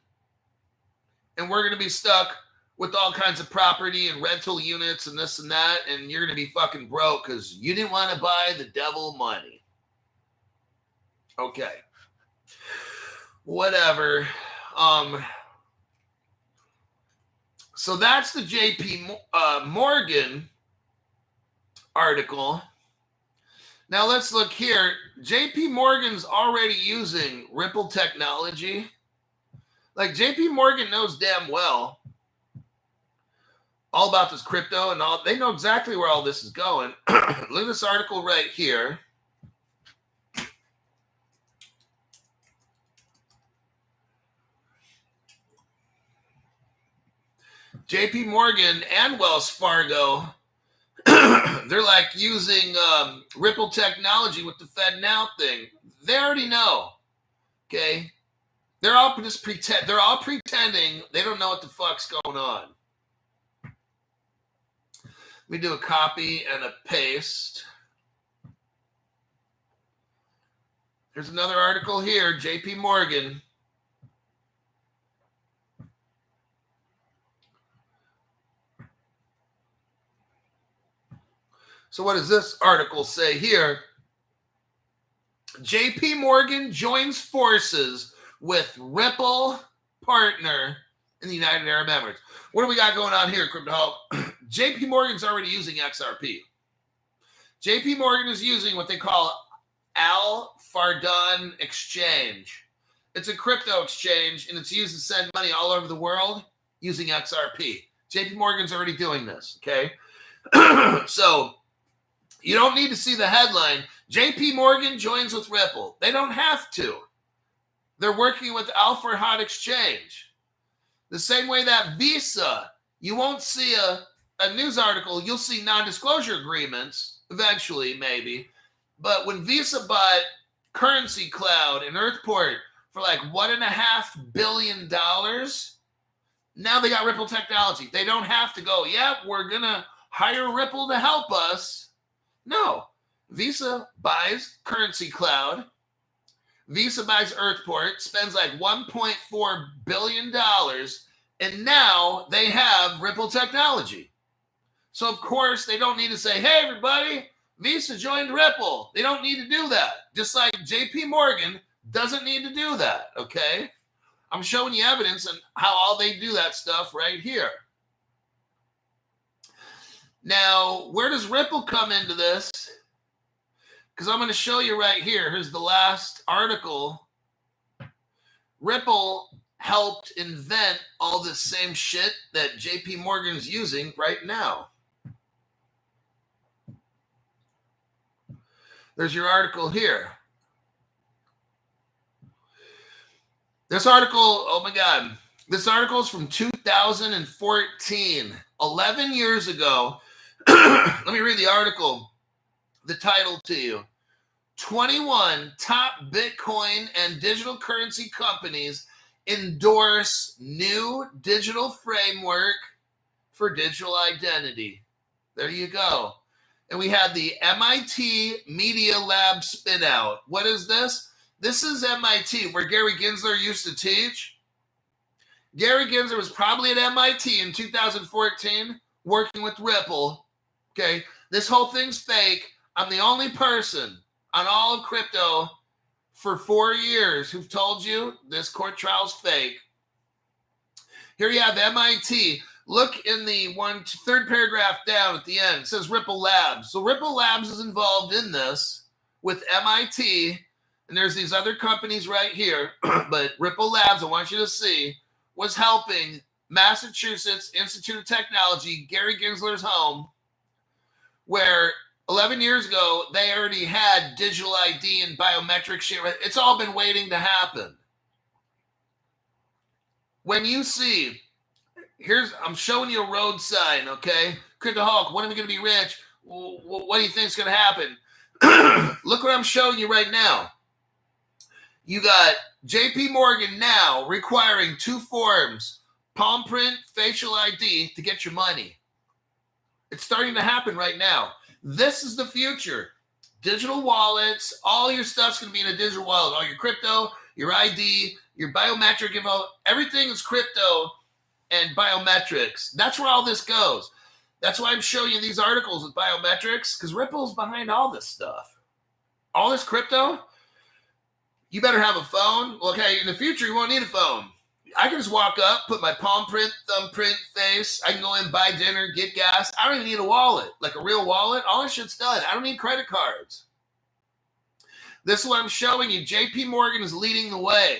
And we're going to be stuck with all kinds of property and rental units and this and that. And you're going to be fucking broke because you didn't want to buy the devil money. Okay. Whatever. So that's the JP Morgan article. Now let's look here. JP Morgan's already using Ripple technology. Like, JP Morgan knows damn well all about this crypto and all. They know exactly where all this is going. Look at this article right here. JP Morgan and Wells Fargo, they're like using Ripple technology with the Fed Now thing. They already know. Okay? They're all pretending they don't know what the fuck's going on. Let me do a copy and a paste. There's another article here, JP Morgan. So what does this article say here? JP Morgan joins forces with Ripple partner in the United Arab Emirates. What do we got going on here, Crypto Hulk? JP Morgan's already using XRP. JP Morgan is using what they call Al Fardan Exchange. It's a crypto exchange, and it's used to send money all over the world using XRP. JP Morgan's already doing this, okay? So you don't need to see the headline. JP Morgan joins with Ripple. They don't have to. They're working with Alpha Hot Exchange. The same way that Visa, you won't see a news article. You'll see non-disclosure agreements eventually, maybe. But when Visa bought Currency Cloud and Earthport for like $1.5 billion, now they got Ripple technology. They don't have to go, yeah, we're going to hire Ripple to help us. No. Visa buys Currency Cloud. Visa buys Earthport, spends like $1.4 billion, and now they have Ripple technology. So, of course, they don't need to say, hey, everybody, Visa joined Ripple. They don't need to do that. Just like JP Morgan doesn't need to do that, okay? I'm showing you evidence on how all they do that stuff right here. Now, where does Ripple come into this? Because I'm going to show you right here. Here's the last article. Ripple helped invent all this same shit that JP Morgan's using right now. There's your article here. This article, oh my God, this article is from 2014, 11 years ago. Let me read the article, the title to you. 21 top Bitcoin and digital currency companies endorse new digital framework for digital identity. There you go. And we had the MIT Media Lab spin out. What is this? This is MIT, where Gary Gensler used to teach. Gary Gensler was probably at MIT in 2014 working with Ripple. Okay, this whole thing's fake. I'm the only person on all of crypto for 4 years who've told you this court trial's fake. Here you have MIT. Look in the third paragraph down at the end. It says Ripple Labs. So Ripple Labs is involved in this with MIT, and there's these other companies right here. But Ripple Labs, I want you to see, was helping Massachusetts Institute of Technology, Gary Gensler's home, where 11 years ago, they already had digital ID and biometric shit. It's all been waiting to happen. When you see, I'm showing you a road sign, okay? Crypto Hulk, when are we going to be rich? What do you think is going to happen? Look what I'm showing you right now. You got JP Morgan now requiring 2 forms, palm print, facial ID to get your money. It's starting to happen right now. This is the future. Digital wallets, all your stuff's going to be in a digital wallet. All your crypto, your ID, your biometric info, everything is crypto and biometrics. That's where all this goes. That's why I'm showing you these articles with biometrics, because Ripple's behind all this stuff. All this crypto, you better have a phone. Okay, in the future, you won't need a phone. I can just walk up, put my palm print, thumb print, face. I can go in, buy dinner, get gas. I don't even need a wallet, like a real wallet. All this shit's done. I don't need credit cards. This is what I'm showing you. JP Morgan is leading the way.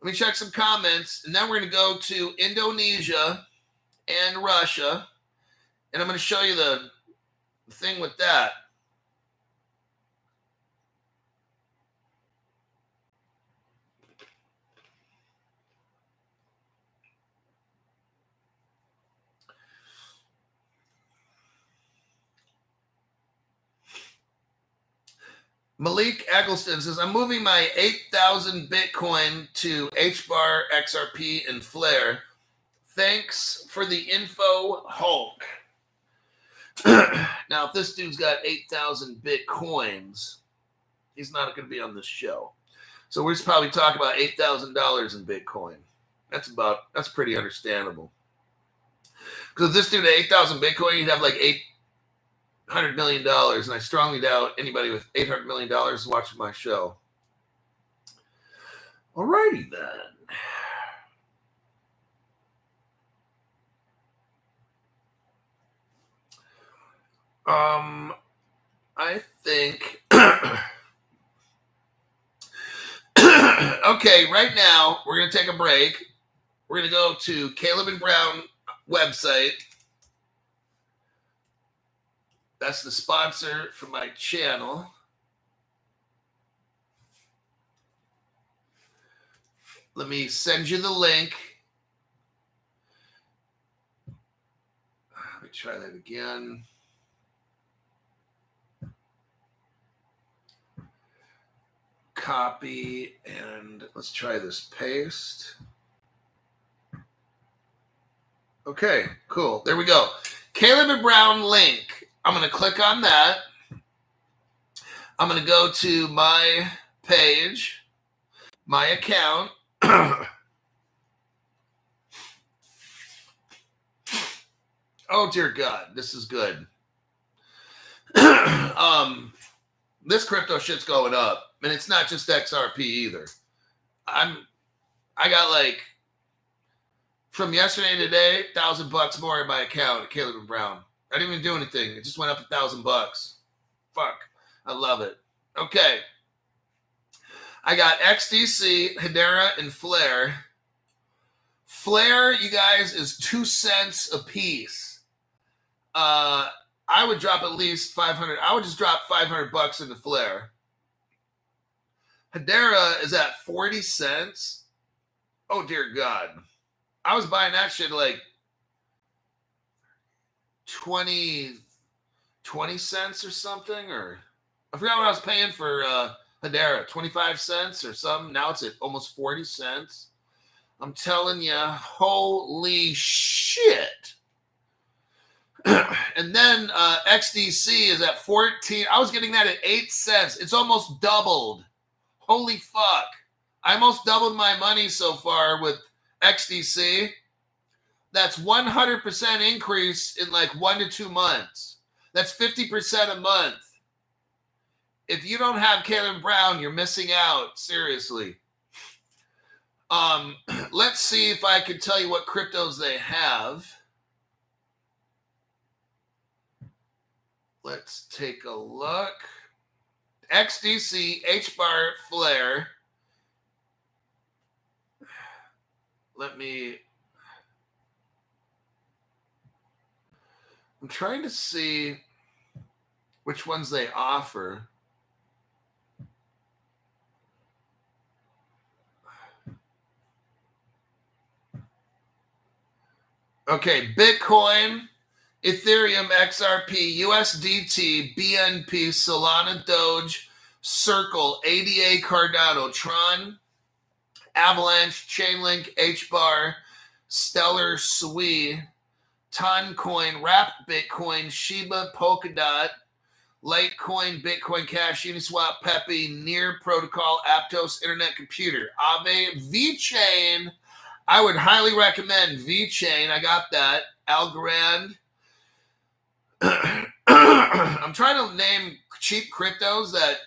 Let me check some comments, and then we're going to go to Indonesia and Russia, and I'm going to show you the thing with that. Malik Eggleston says, I'm moving my 8,000 Bitcoin to HBAR, XRP, and Flare. Thanks for the info, Hulk. Now, if this dude's got 8,000 Bitcoins, he's not going to be on this show. So we're just probably talking about $8,000 in Bitcoin. That's pretty understandable. Because if this dude had 8,000 Bitcoin, you'd have like $800 million, and I strongly doubt anybody with $800 million is watching my show. Alrighty then. I think Okay, right now we're going to take a break. We're going to go to Caleb and Brown website. That's the sponsor for my channel. Let me send you the link. Let me try that again. Copy, and let's try this paste. Okay, cool. There we go. Caleb and Brown link. I'm going to click on that. I'm going to go to my page, my account. Oh, dear God. This is good. This crypto shit's going up. And it's not just XRP either. I got like, from yesterday to today, $1,000 more in my account at Caleb and Brown. I didn't even do anything. It just went up $1,000. Fuck. I love it. Okay. I got XDC, Hedera, and Flare. Flare, you guys, is 2 cents a piece. I would drop at least 500. I would just drop $500 into Flare. Hedera is at 40 cents. Oh, dear God. I was buying that shit like 20 cents or something, or I forgot what I was paying for Hedera, 25 cents or something. Now it's at almost 40 cents. I'm telling you, holy shit. And then XDC is at 14. I was getting that at 8 cents. It's almost doubled. Holy fuck. I almost doubled my money so far with XDC. That's 100% increase in like 1 to 2 months. That's 50% a month. If you don't have Caleb Brown, you're missing out. Seriously. Let's see if I can tell you what cryptos they have. Let's take a look. XDC, HBAR, Flare. I'm trying to see which ones they offer. Okay, Bitcoin, Ethereum, XRP, USDT, BNP, Solana, Doge, Circle, ADA, Cardano, Tron, Avalanche, Chainlink, HBAR, Stellar, Sui, Toncoin, Wrapped Bitcoin, Shiba, Polkadot, Litecoin, Bitcoin Cash, Uniswap, Pepe, Near Protocol, Aptos, Internet Computer, Aave, VeChain. I would highly recommend VeChain. I got that. Algorand. I'm trying to name cheap cryptos that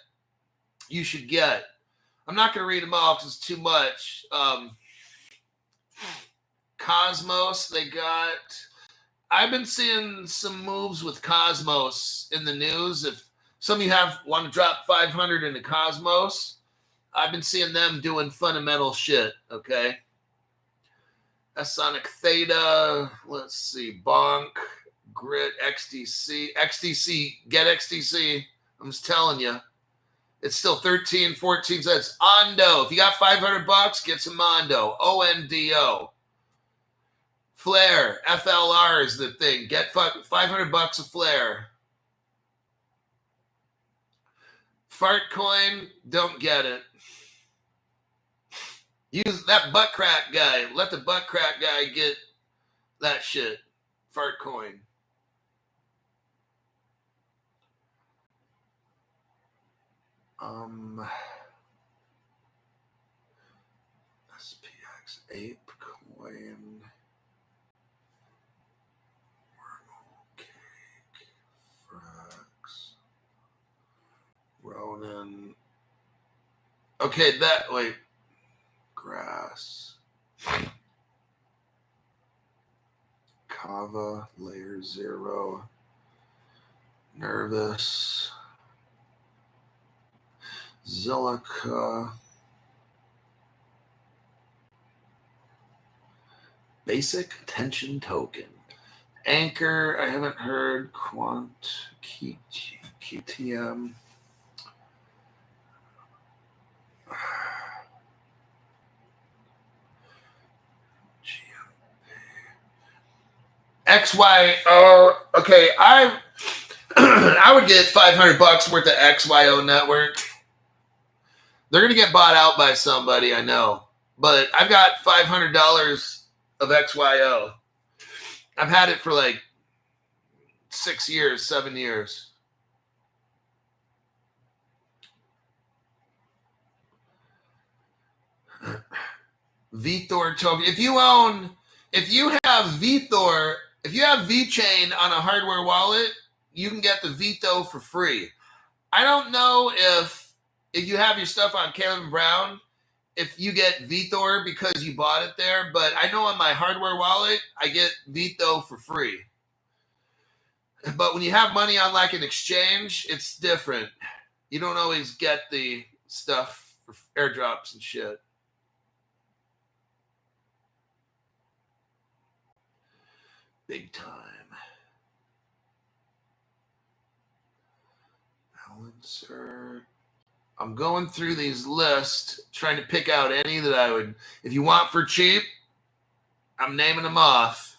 you should get. I'm not going to read them all because it's too much. Cosmos, they got. I've been seeing some moves with Cosmos in the news. If some of you want to drop 500 into Cosmos, I've been seeing them doing fundamental shit, okay? Sonic Theta, let's see, Bonk, Grit, XDC, get XDC. I'm just telling you. It's still 13, 14 cents. Ondo, if you got $500, get some Mondo. ONDO. Flare, FLR is the thing. Get $500 a Flare. Fartcoin, don't get it. Use that butt crack guy. Let the butt crack guy get that shit. Fartcoin. SPX, Ape Coin. Cake. Frax. Ronin. Okay, wait. Grass. Kava, Layer 0. Nervous. Zilliqa. Basic attention token. Anchor, I haven't heard. Quant, QTM. XYO. Okay, I would get $500 worth of XYO network. They're gonna get bought out by somebody, I know. But I've got $500 of XYO. I've had it for like 6 years, 7 years. VThor token. If you have VThor, if you have VeChain on a hardware wallet, you can get the VThor for free. I don't know if you have your stuff on Caleb Brown, if you get VThor because you bought it there, but I know on my hardware wallet, I get VThor for free. But when you have money on like an exchange, it's different. You don't always get the stuff for airdrops and shit. Big time. Balancer. I'm going through these lists, trying to pick out any that I would, if you want for cheap, I'm naming them off.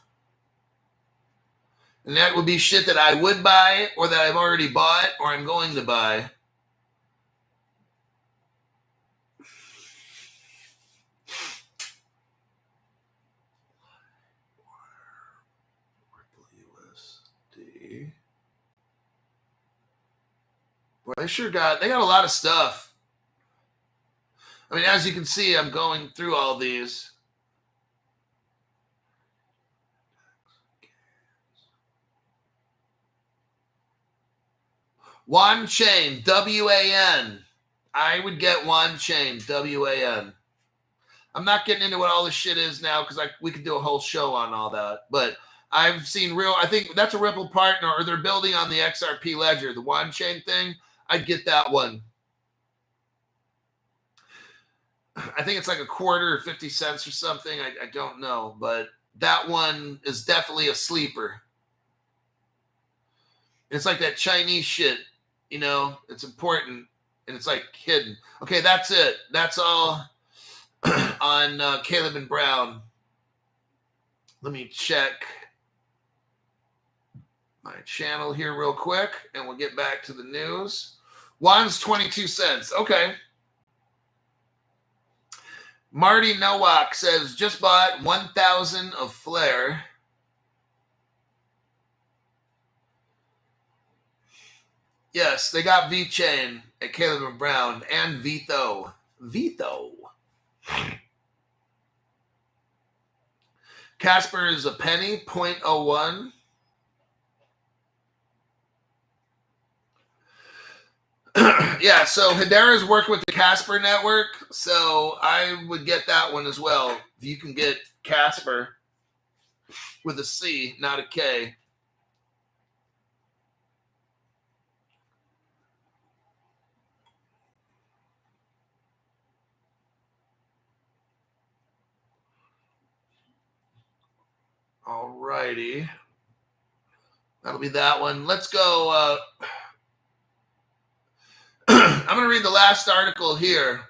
And that would be shit that I would buy or that I've already bought or I'm going to buy. Boy, they got a lot of stuff. I mean, as you can see, I'm going through all these. One chain, WAN. I would get one chain, WAN. I'm not getting into what all this shit is now because we could do a whole show on all that. But I've seen I think that's a Ripple partner, or they're building on the XRP ledger, the one chain thing. I'd get that one. I think it's like a quarter or 50 cents or something. I don't know, but that one is definitely a sleeper. It's like that Chinese shit, you know, it's important and it's like hidden. Okay, that's it. That's all on Caleb and Brown. Let me check my channel here real quick and we'll get back to the news. One's 22 cents. Okay. Marty Nowak says, just bought 1,000 of Flare. Yes, they got VeChain at Caleb and Brown and VThor. Casper is a penny, 0.01. Yeah, so Hedera is working with the Casper network, so I would get that one as well. If you can get Casper with a C, not a K. All righty. That'll be that one. Let's go. I'm going to read the last article here.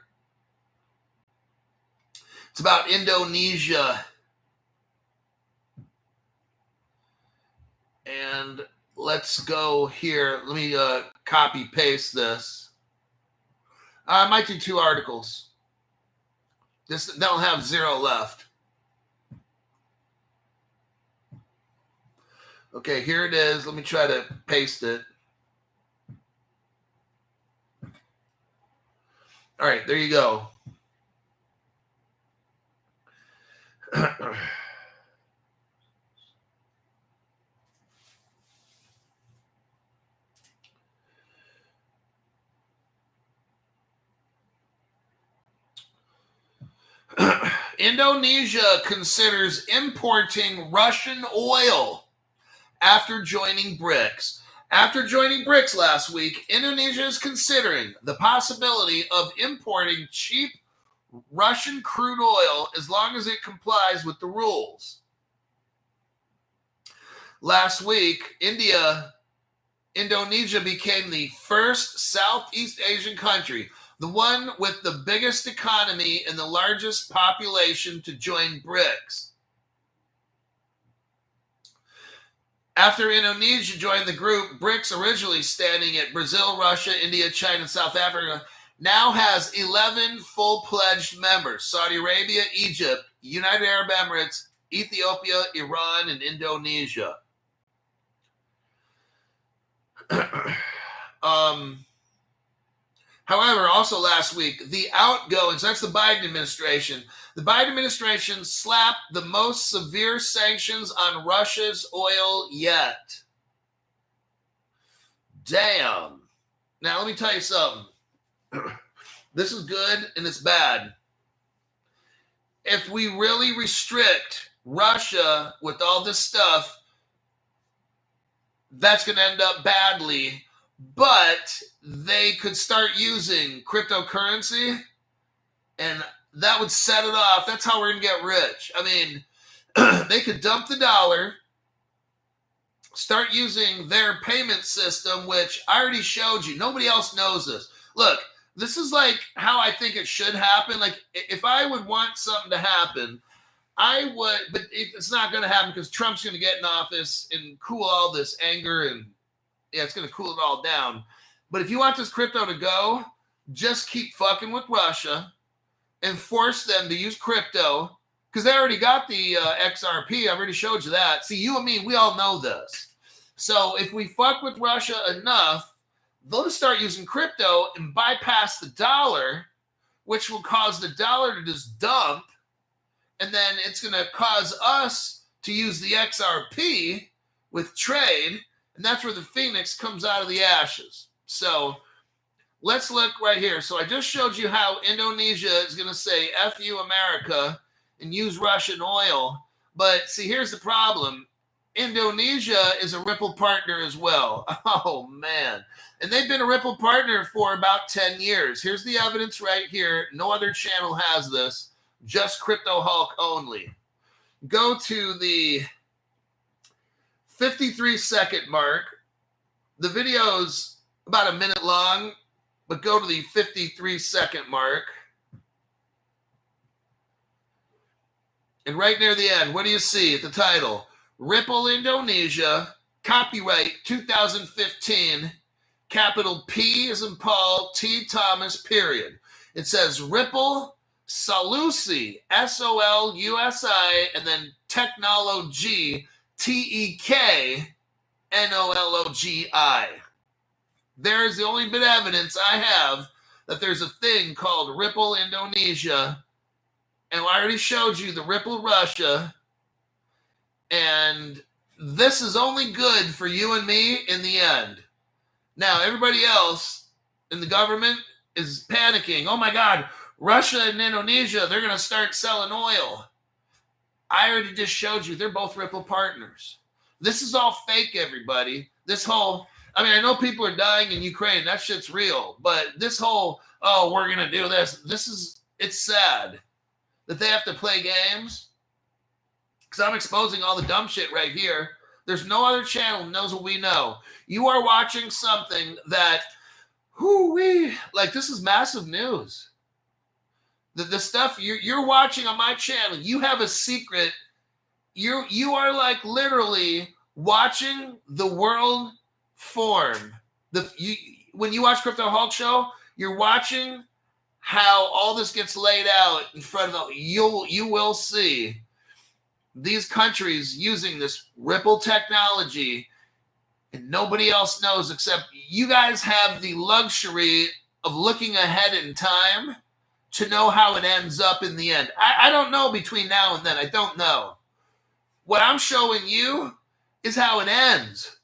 It's about Indonesia. And let's go here. Let me copy paste this. I might do 2 articles. That'll have 0 left. Okay, here it is. Let me try to paste it. All right, there you go. Indonesia considers importing Russian oil after joining Brics. After joining Brics last week, Indonesia is considering the possibility of importing cheap Russian crude oil as long as it complies with the rules. Last week, Indonesia became the first Southeast Asian country, the one with the biggest economy and the largest population, to join Brics. After Indonesia joined the group, Brics, originally standing at Brazil, Russia, India, China, and South Africa, now has 11 full-pledged members: Saudi Arabia, Egypt, United Arab Emirates, Ethiopia, Iran, and Indonesia. However, also last week, the outgoings, that's the Biden administration, the Biden administration slapped the most severe sanctions on Russia's oil yet. Damn. Now, let me tell you something. This is good and it's bad. If we really restrict Russia with all this stuff, that's going to end up badly. But they could start using cryptocurrency, and that would set it off. That's how we're going to get rich. I mean, they could dump the dollar, start using their payment system, which I already showed you. Nobody else knows this. Look, this is like how I think it should happen. Like, if I would want something to happen, I would, but it's not going to happen because Trump's going to get in office and cool all this anger, and yeah, it's going to cool it all down. But if you want this crypto to go, just keep fucking with Russia and force them to use crypto, because they already got the XRP. I've already showed you that. See, you and me, we all know this. So if we fuck with Russia enough, they'll just start using crypto and bypass the dollar, which will cause the dollar to just dump. And then it's going to cause us to use the XRP with trade. And that's where the phoenix comes out of the ashes. So let's look right here. So I just showed you how Indonesia is going to say, F you, America, and use Russian oil. But see, here's the problem. Indonesia is a Ripple partner as well. Oh, man. And they've been a Ripple partner for about 10 years. Here's the evidence right here. No other channel has this. Just Crypto Hulk only. Go to the 53-second mark. The video's about a minute long, but go to the 53-second mark. And right near the end, what do you see at the title? Ripple Indonesia, copyright 2015, capital P as in Paul, T Thomas, period. It says Ripple Solusi, SOLUSI, and then Technology, TEKNOLOGI. There is the only bit of evidence I have that there's a thing called Ripple Indonesia. And I already showed you the Ripple Russia. And this is only good for you and me in the end. Now, everybody else in the government is panicking. Oh, my God, Russia and Indonesia, they're going to start selling oil. I already just showed you they're both Ripple partners. This is all fake, everybody. This whole, I mean, I know people are dying in Ukraine. That shit's real. But this whole, oh, we're going to do this. It's sad that they have to play games. Because I'm exposing all the dumb shit right here. There's no other channel that knows what we know. You are watching something that, like, this is massive news. The stuff you're watching on my channel, you have a secret. You are like literally watching the world form. When you watch Crypto Hulk Show, you're watching how all this gets laid out in front of you will see these countries using this Ripple technology, and nobody else knows except you guys have the luxury of looking ahead in time to know how it ends up in the end. I don't know between now and then. I don't know. What I'm showing you is how it ends.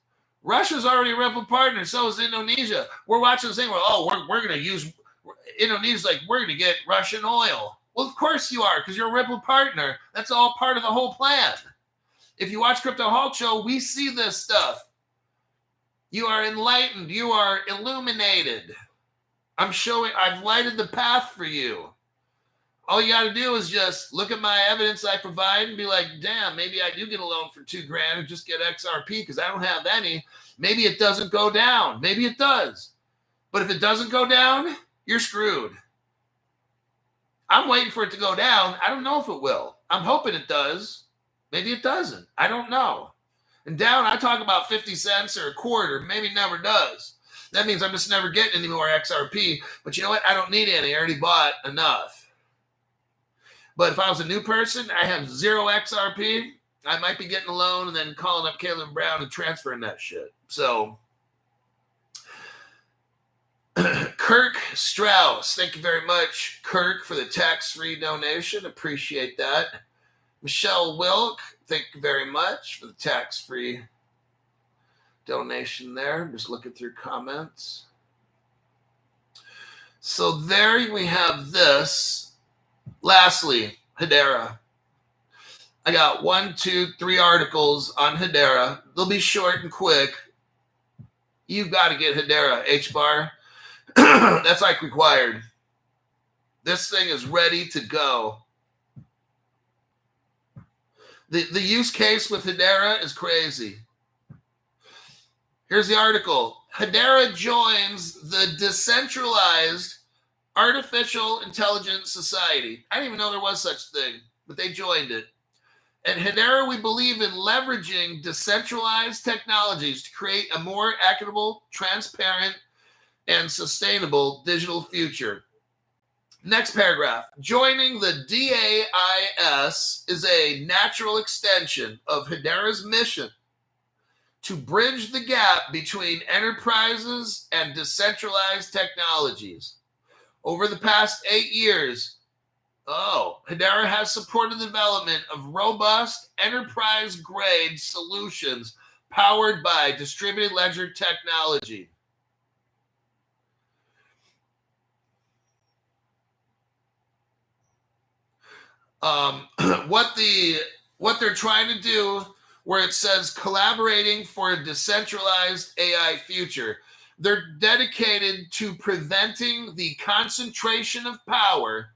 Russia's already a Ripple partner. So is Indonesia. We're watching this thing where, we're going to use Indonesia's like, we're going to get Russian oil. Well, of course you are, because you're a Ripple partner. That's all part of the whole plan. If you watch Crypto Hulk Show, we see this stuff. You are enlightened. You are illuminated. I've lighted the path for you. All you got to do is just look at my evidence I provide and be like, damn, maybe I do get a loan for $2,000 and just get XRP because I don't have any. Maybe it doesn't go down. Maybe it does. But if it doesn't go down, you're screwed. I'm waiting for it to go down. I don't know if it will. I'm hoping it does. Maybe it doesn't. I don't know. And down, I talk about 50 cents or a quarter. Maybe it never does. That means I'm just never getting any more XRP. But you know what? I don't need any. I already bought enough. But if I was a new person, I have 0 XRP, I might be getting a loan and then calling up Caleb Brown and transferring that shit. So, Kirk Strauss, thank you very much, Kirk, for the tax-free donation. Appreciate that. Michelle Wilk, thank you very much for the tax-free donation there. I'm just looking through comments. So there we have this. Lastly, Hedera. I got 1, 2, 3 articles on Hedera. They'll be short and quick. You've got to get Hedera, HBAR. That's like required. This thing is ready to go. The use case with Hedera is crazy. Here's the article. Hedera joins the decentralized Artificial Intelligence Society. I didn't even know there was such thing, but they joined it. At Hedera, we believe in leveraging decentralized technologies to create a more equitable, transparent, and sustainable digital future. Next paragraph. Joining the DAIS is a natural extension of Hedera's mission to bridge the gap between enterprises and decentralized technologies. Over the past 8 years, Hedera has supported the development of robust enterprise-grade solutions powered by distributed ledger technology. What they're trying to do, where it says collaborating for a decentralized AI future, they're dedicated to preventing the concentration of power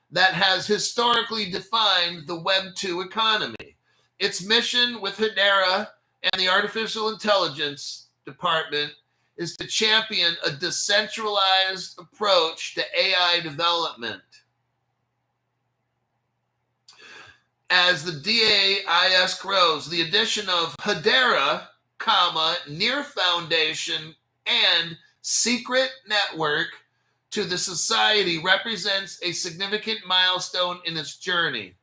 that has historically defined the Web 2 economy. Its mission with Hedera and the Artificial Intelligence Department is to champion a decentralized approach to AI development. As the DAIS grows, the addition of Hedera, Near Foundation, and Secret Network to the society represents a significant milestone in its journey.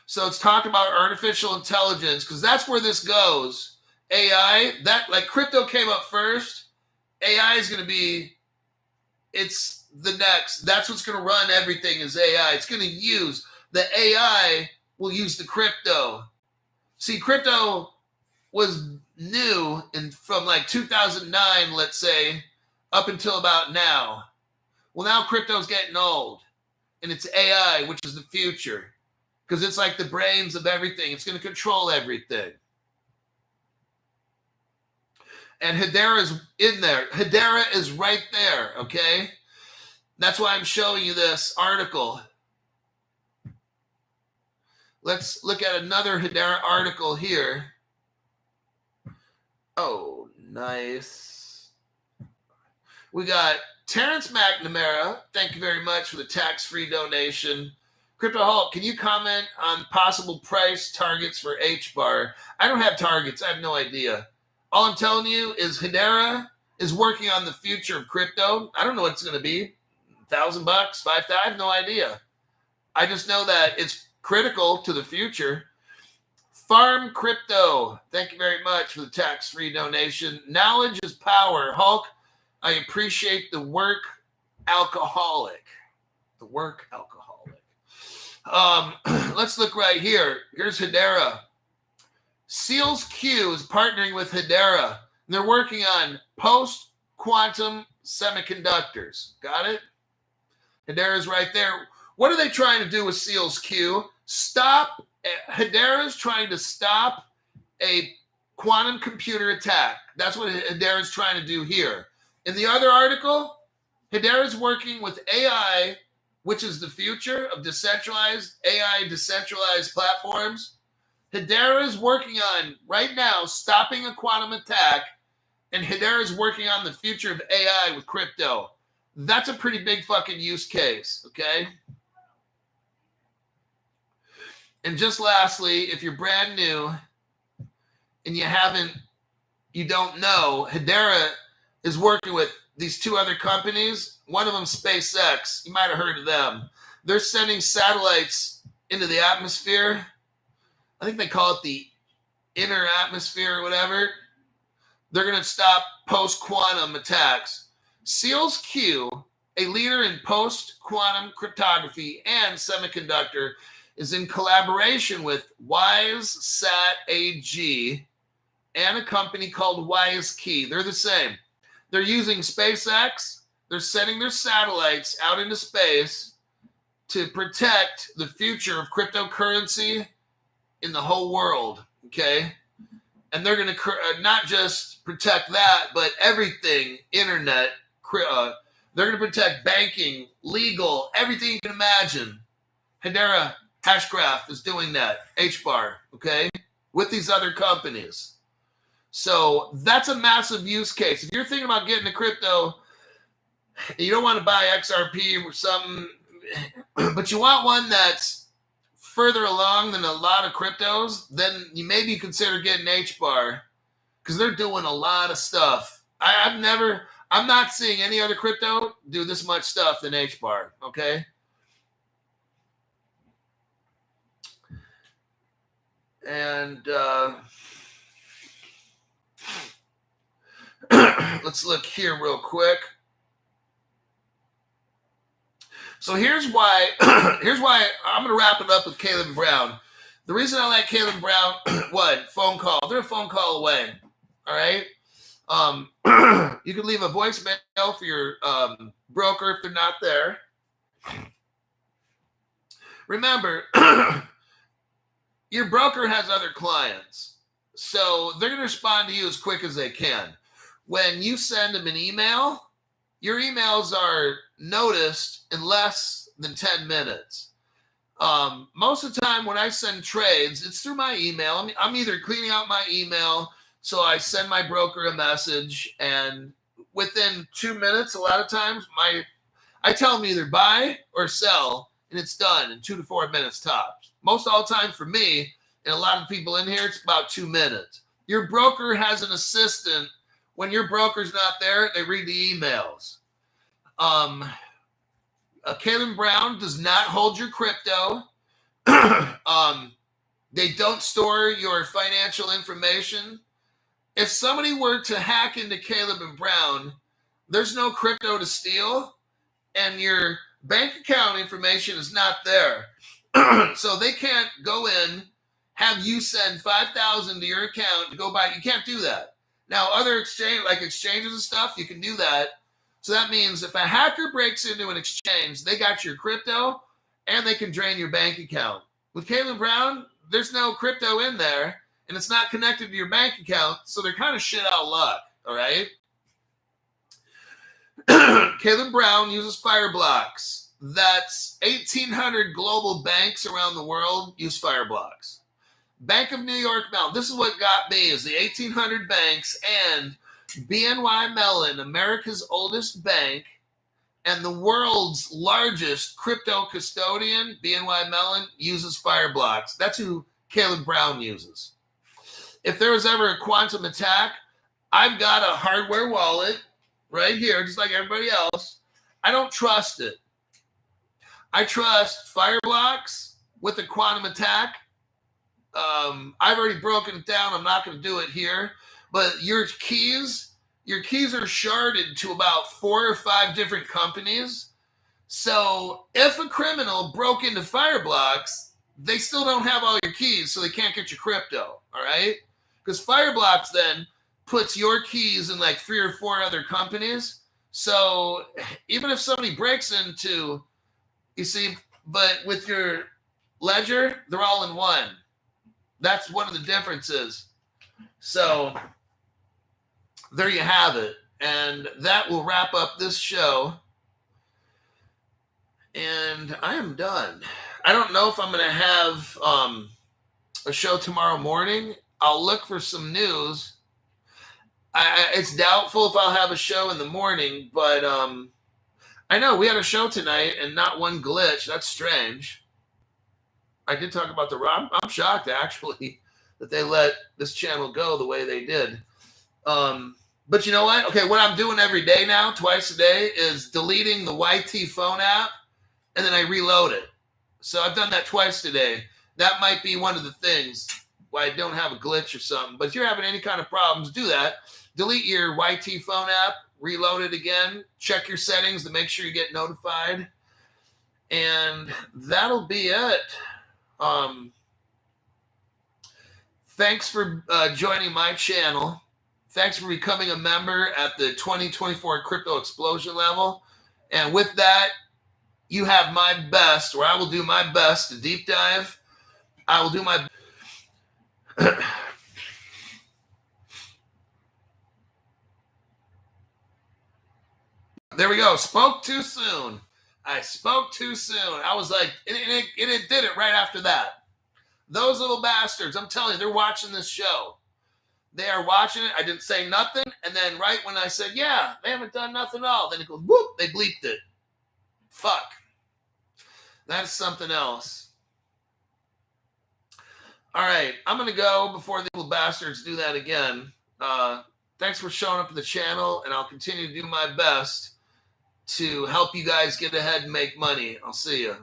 So it's talking about artificial intelligence, because that's where this goes. AI, that like crypto came up first. AI is going to be, it's the next. That's what's going to run everything is AI. It's going to use, the AI will use the crypto. See, crypto was new from like 2009, let's say, up until about now. Well, now crypto's getting old, and it's AI, which is the future, because it's like the brains of everything. It's going to control everything. And Hedera is in there. Hedera is right there, okay? That's why I'm showing you this article. Let's look at another Hedera article here. Oh, nice. We got Terrence McNamara. Thank you very much for the tax-free donation. Crypto Hulk, can you comment on possible price targets for HBAR? I don't have targets. I have no idea. All I'm telling you is Hedera is working on the future of crypto. I don't know what it's going to be. $1,000, $5,000, I have no idea. I just know that it's critical to the future. Farm Crypto, thank you very much for the tax-free donation. Knowledge is power. Hulk, I appreciate the work alcoholic. The work alcoholic. Let's look right here. Here's Hedera. Seals Q is partnering with Hedera, and they're working on post-quantum semiconductors. Got it? Hedera's right there. What are they trying to do with Seals Q? Hedera's trying to stop a quantum computer attack. That's what Hedera's trying to do here. In the other article, Hedera is working with AI, which is the future of decentralized AI, decentralized platforms. Hedera is working on right now stopping a quantum attack, and Hedera is working on the future of AI with crypto. That's a pretty big fucking use case, okay? And just lastly, if you're brand new and you don't know, Hedera is working with these two other companies. One of them, SpaceX. You might have heard of them. They're sending satellites into the atmosphere. I think they call it the inner atmosphere or whatever. They're going to stop post-quantum attacks. Seals Q, a leader in post-quantum cryptography and semiconductor, is in collaboration with WiseSat AG and a company called WiseKey. They're the same. They're using SpaceX. They're sending their satellites out into space to protect the future of cryptocurrency in the whole world, okay? And they're going to not just protect that, but everything, internet. They're going to protect banking, legal, everything you can imagine. Hedera Hashgraph is doing that, HBAR, okay, with these other companies. So that's a massive use case. If you're thinking about getting into crypto, you don't want to buy XRP or something, but you want one that's further along than a lot of cryptos, then you maybe consider getting HBAR because they're doing a lot of stuff. I'm not seeing any other crypto do this much stuff than HBAR, okay? And let's look here real quick. So here's why I'm going to wrap it up with Caleb Brown. The reason I like Caleb Brown, what? Phone call. They're a phone call away. All right? You can leave a voicemail for your broker if they're not there. Remember, your broker has other clients. So they're going to respond to you as quick as they can. When you send them an email, your emails are noticed in less than 10 minutes. Most of the time when I send trades, it's through my email. I'm either cleaning out my email, so I send my broker a message, and within 2 minutes, a lot of times, I tell them either buy or sell, and it's done in 2 to 4 minutes tops. Most all the time for me, and a lot of people in here, it's about 2 minutes. Your broker has an assistant. When your broker's not there, they read the emails. Caleb Brown does not hold your crypto. They don't store your financial information. If somebody were to hack into Caleb and Brown, there's no crypto to steal, and your bank account information is not there. So they can't go in, have you send $5,000 to your account to go buy. You can't do that. Now, other exchanges and stuff, you can do that. So that means if a hacker breaks into an exchange, they got your crypto and they can drain your bank account. With Caleb Brown, there's no crypto in there and it's not connected to your bank account, so they're kind of shit out of luck, all right? Caleb Brown uses Fireblocks. That's 1,800 global banks around the world use Fireblocks. Bank of New York Mellon. This is what got me, is the 1,800 banks and BNY Mellon, America's oldest bank and the world's largest crypto custodian, BNY Mellon, uses Fireblocks. That's who Caleb Brown uses. If there was ever a quantum attack, I've got a hardware wallet right here, just like everybody else. I don't trust it. I trust Fireblocks with a quantum attack. I've already broken it down. I'm not going to do it here. But your keys are sharded to about 4 or 5 different companies. So if a criminal broke into Fireblocks, they still don't have all your keys, so they can't get your crypto, all right? Because Fireblocks then puts your keys in like 3 or 4 other companies. So even if somebody breaks into, you see, but with your ledger, they're all in one. That's one of the differences. So there you have it. And that will wrap up this show. And I am done. I don't know if I'm going to have a show tomorrow morning. I'll look for some news. It's doubtful if I'll have a show in the morning, but I know we had a show tonight and not one glitch. That's strange. I did talk about the ROM. I'm shocked, actually, that they let this channel go the way they did. But you know what? Okay, what I'm doing every day now, twice a day, is deleting the YT phone app, and then I reload it. So I've done that twice today. That might be one of the things why I don't have a glitch or something. But if you're having any kind of problems, do that. Delete your YT phone app, reload it again, check your settings to make sure you get notified. And that'll be it. Thanks for joining my channel. Thanks for becoming a member at the 2024 Crypto Explosion level. And with that, you have my best, or I will do my best to deep dive. I will do my There we go. Spoke too soon. I spoke too soon. I was like, it did it right after that. Those little bastards, I'm telling you, they're watching this show. They are watching it. I didn't say nothing. And then right when I said, yeah, they haven't done nothing at all, then it goes, whoop, they bleeped it. Fuck. That's something else. All right. I'm going to go before the little bastards do that again. Thanks for showing up to the channel, and I'll continue to do my best to help you guys get ahead and make money. I'll see you.